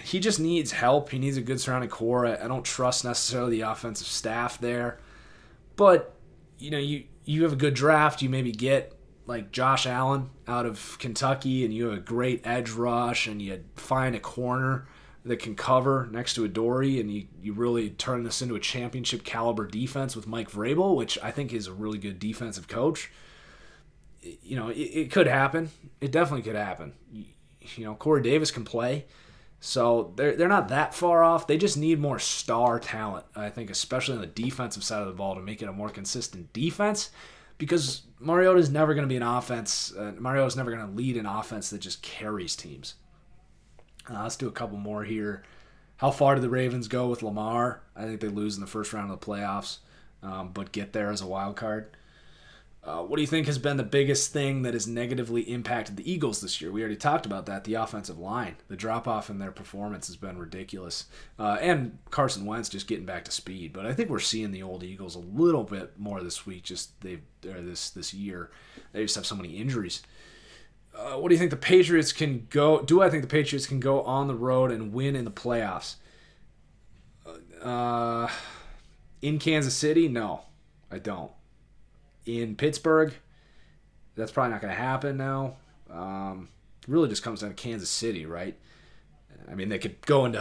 He just needs help. He needs a good surrounding core. I don't trust necessarily the offensive staff there. But, you have a good draft. You maybe get like Josh Allen out of Kentucky, and you have a great edge rush, and you find a corner that can cover next to Adoree', and you really turn this into a championship caliber defense with Mike Vrabel, which I think is a really good defensive coach. it could happen. It definitely could happen. Corey Davis can play. So they're not that far off. They just need more star talent, I think, especially on the defensive side of the ball to make it a more consistent defense, because Mariota's never going to be an offense. Mariota's never going to lead an offense that just carries teams. Let's do a couple more here. How far do the Ravens go with Lamar? I think they lose in the first round of the playoffs, but get there as a wild card. What do you think has been the biggest thing that has negatively impacted the Eagles this year? We already talked about that, the offensive line. The drop-off in their performance has been ridiculous. And Carson Wentz just getting back to speed. But I think we're seeing the old Eagles a little bit more this week, this year. They just have so many injuries. What do you think the Patriots can go? Do I think the Patriots can go on the road and win in the playoffs? In Kansas City? No, I don't. In Pittsburgh, that's probably not going to happen now. It really just comes down to Kansas City, right? I mean, they can go into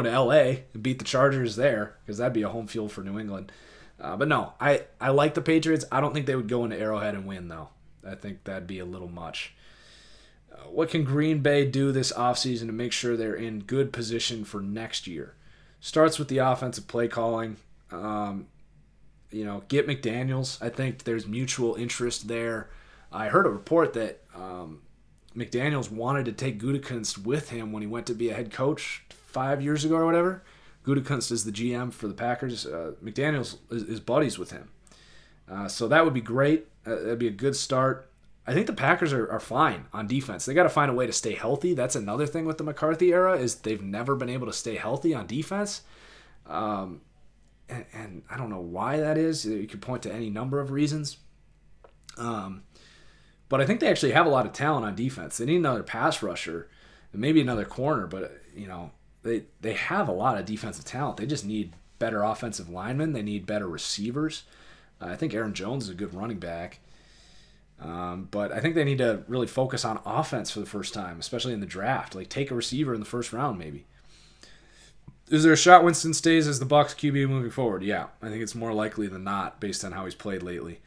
L.A. and beat the Chargers there, because that'd be a home field for New England. But no, I like the Patriots. I don't think they would go into Arrowhead and win, though. I think that'd be a little much. What can Green Bay do this offseason to make sure they're in good position for next year? Starts with the offensive play calling. Get McDaniels. I think there's mutual interest there. I heard a report that McDaniels wanted to take Gutekunst with him when he went to be a head coach 5 years ago or whatever. Gutekunst is the GM for the Packers. McDaniels is buddies with him. So that would be great. That'd be a good start. I think the Packers are fine on defense. They got to find a way to stay healthy. That's another thing with the McCarthy era, is they've never been able to stay healthy on defense. And I don't know why that is. You could point to any number of reasons. But I think they actually have a lot of talent on defense. They need another pass rusher and maybe another corner, but they have a lot of defensive talent. They just need better offensive linemen. They need better receivers. I think Aaron Jones is a good running back. But I think they need to really focus on offense for the first time, especially in the draft. Like, take a receiver in the first round, maybe. Is there a shot Winston stays as the Bucs QB moving forward? Yeah, I think it's more likely than not based on how he's played lately.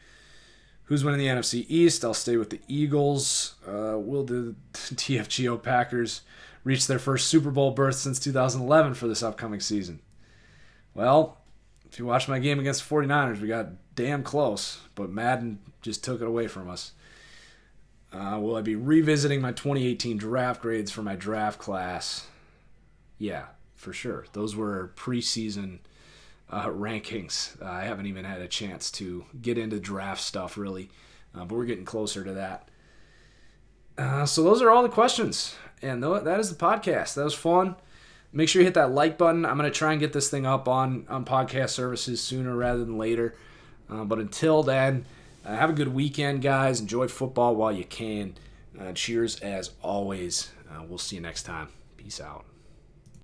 Who's winning the NFC East? I'll stay with the Eagles. Will the TFGO Packers reach their first Super Bowl berth since 2011 for this upcoming season? Well, if you watch my game against the 49ers, we got damn close, but Madden just took it away from us. Will I be revisiting my 2018 draft grades for my draft class? Yeah, for sure. Those were preseason rankings. I haven't even had a chance to get into draft stuff, really, but we're getting closer to that. So those are all the questions, and that is the podcast. That was fun. Make sure you hit that like button. I'm going to try and get this thing up on podcast services sooner rather than later. But until then, have a good weekend, guys. Enjoy football while you can. Cheers as always. We'll see you next time. Peace out.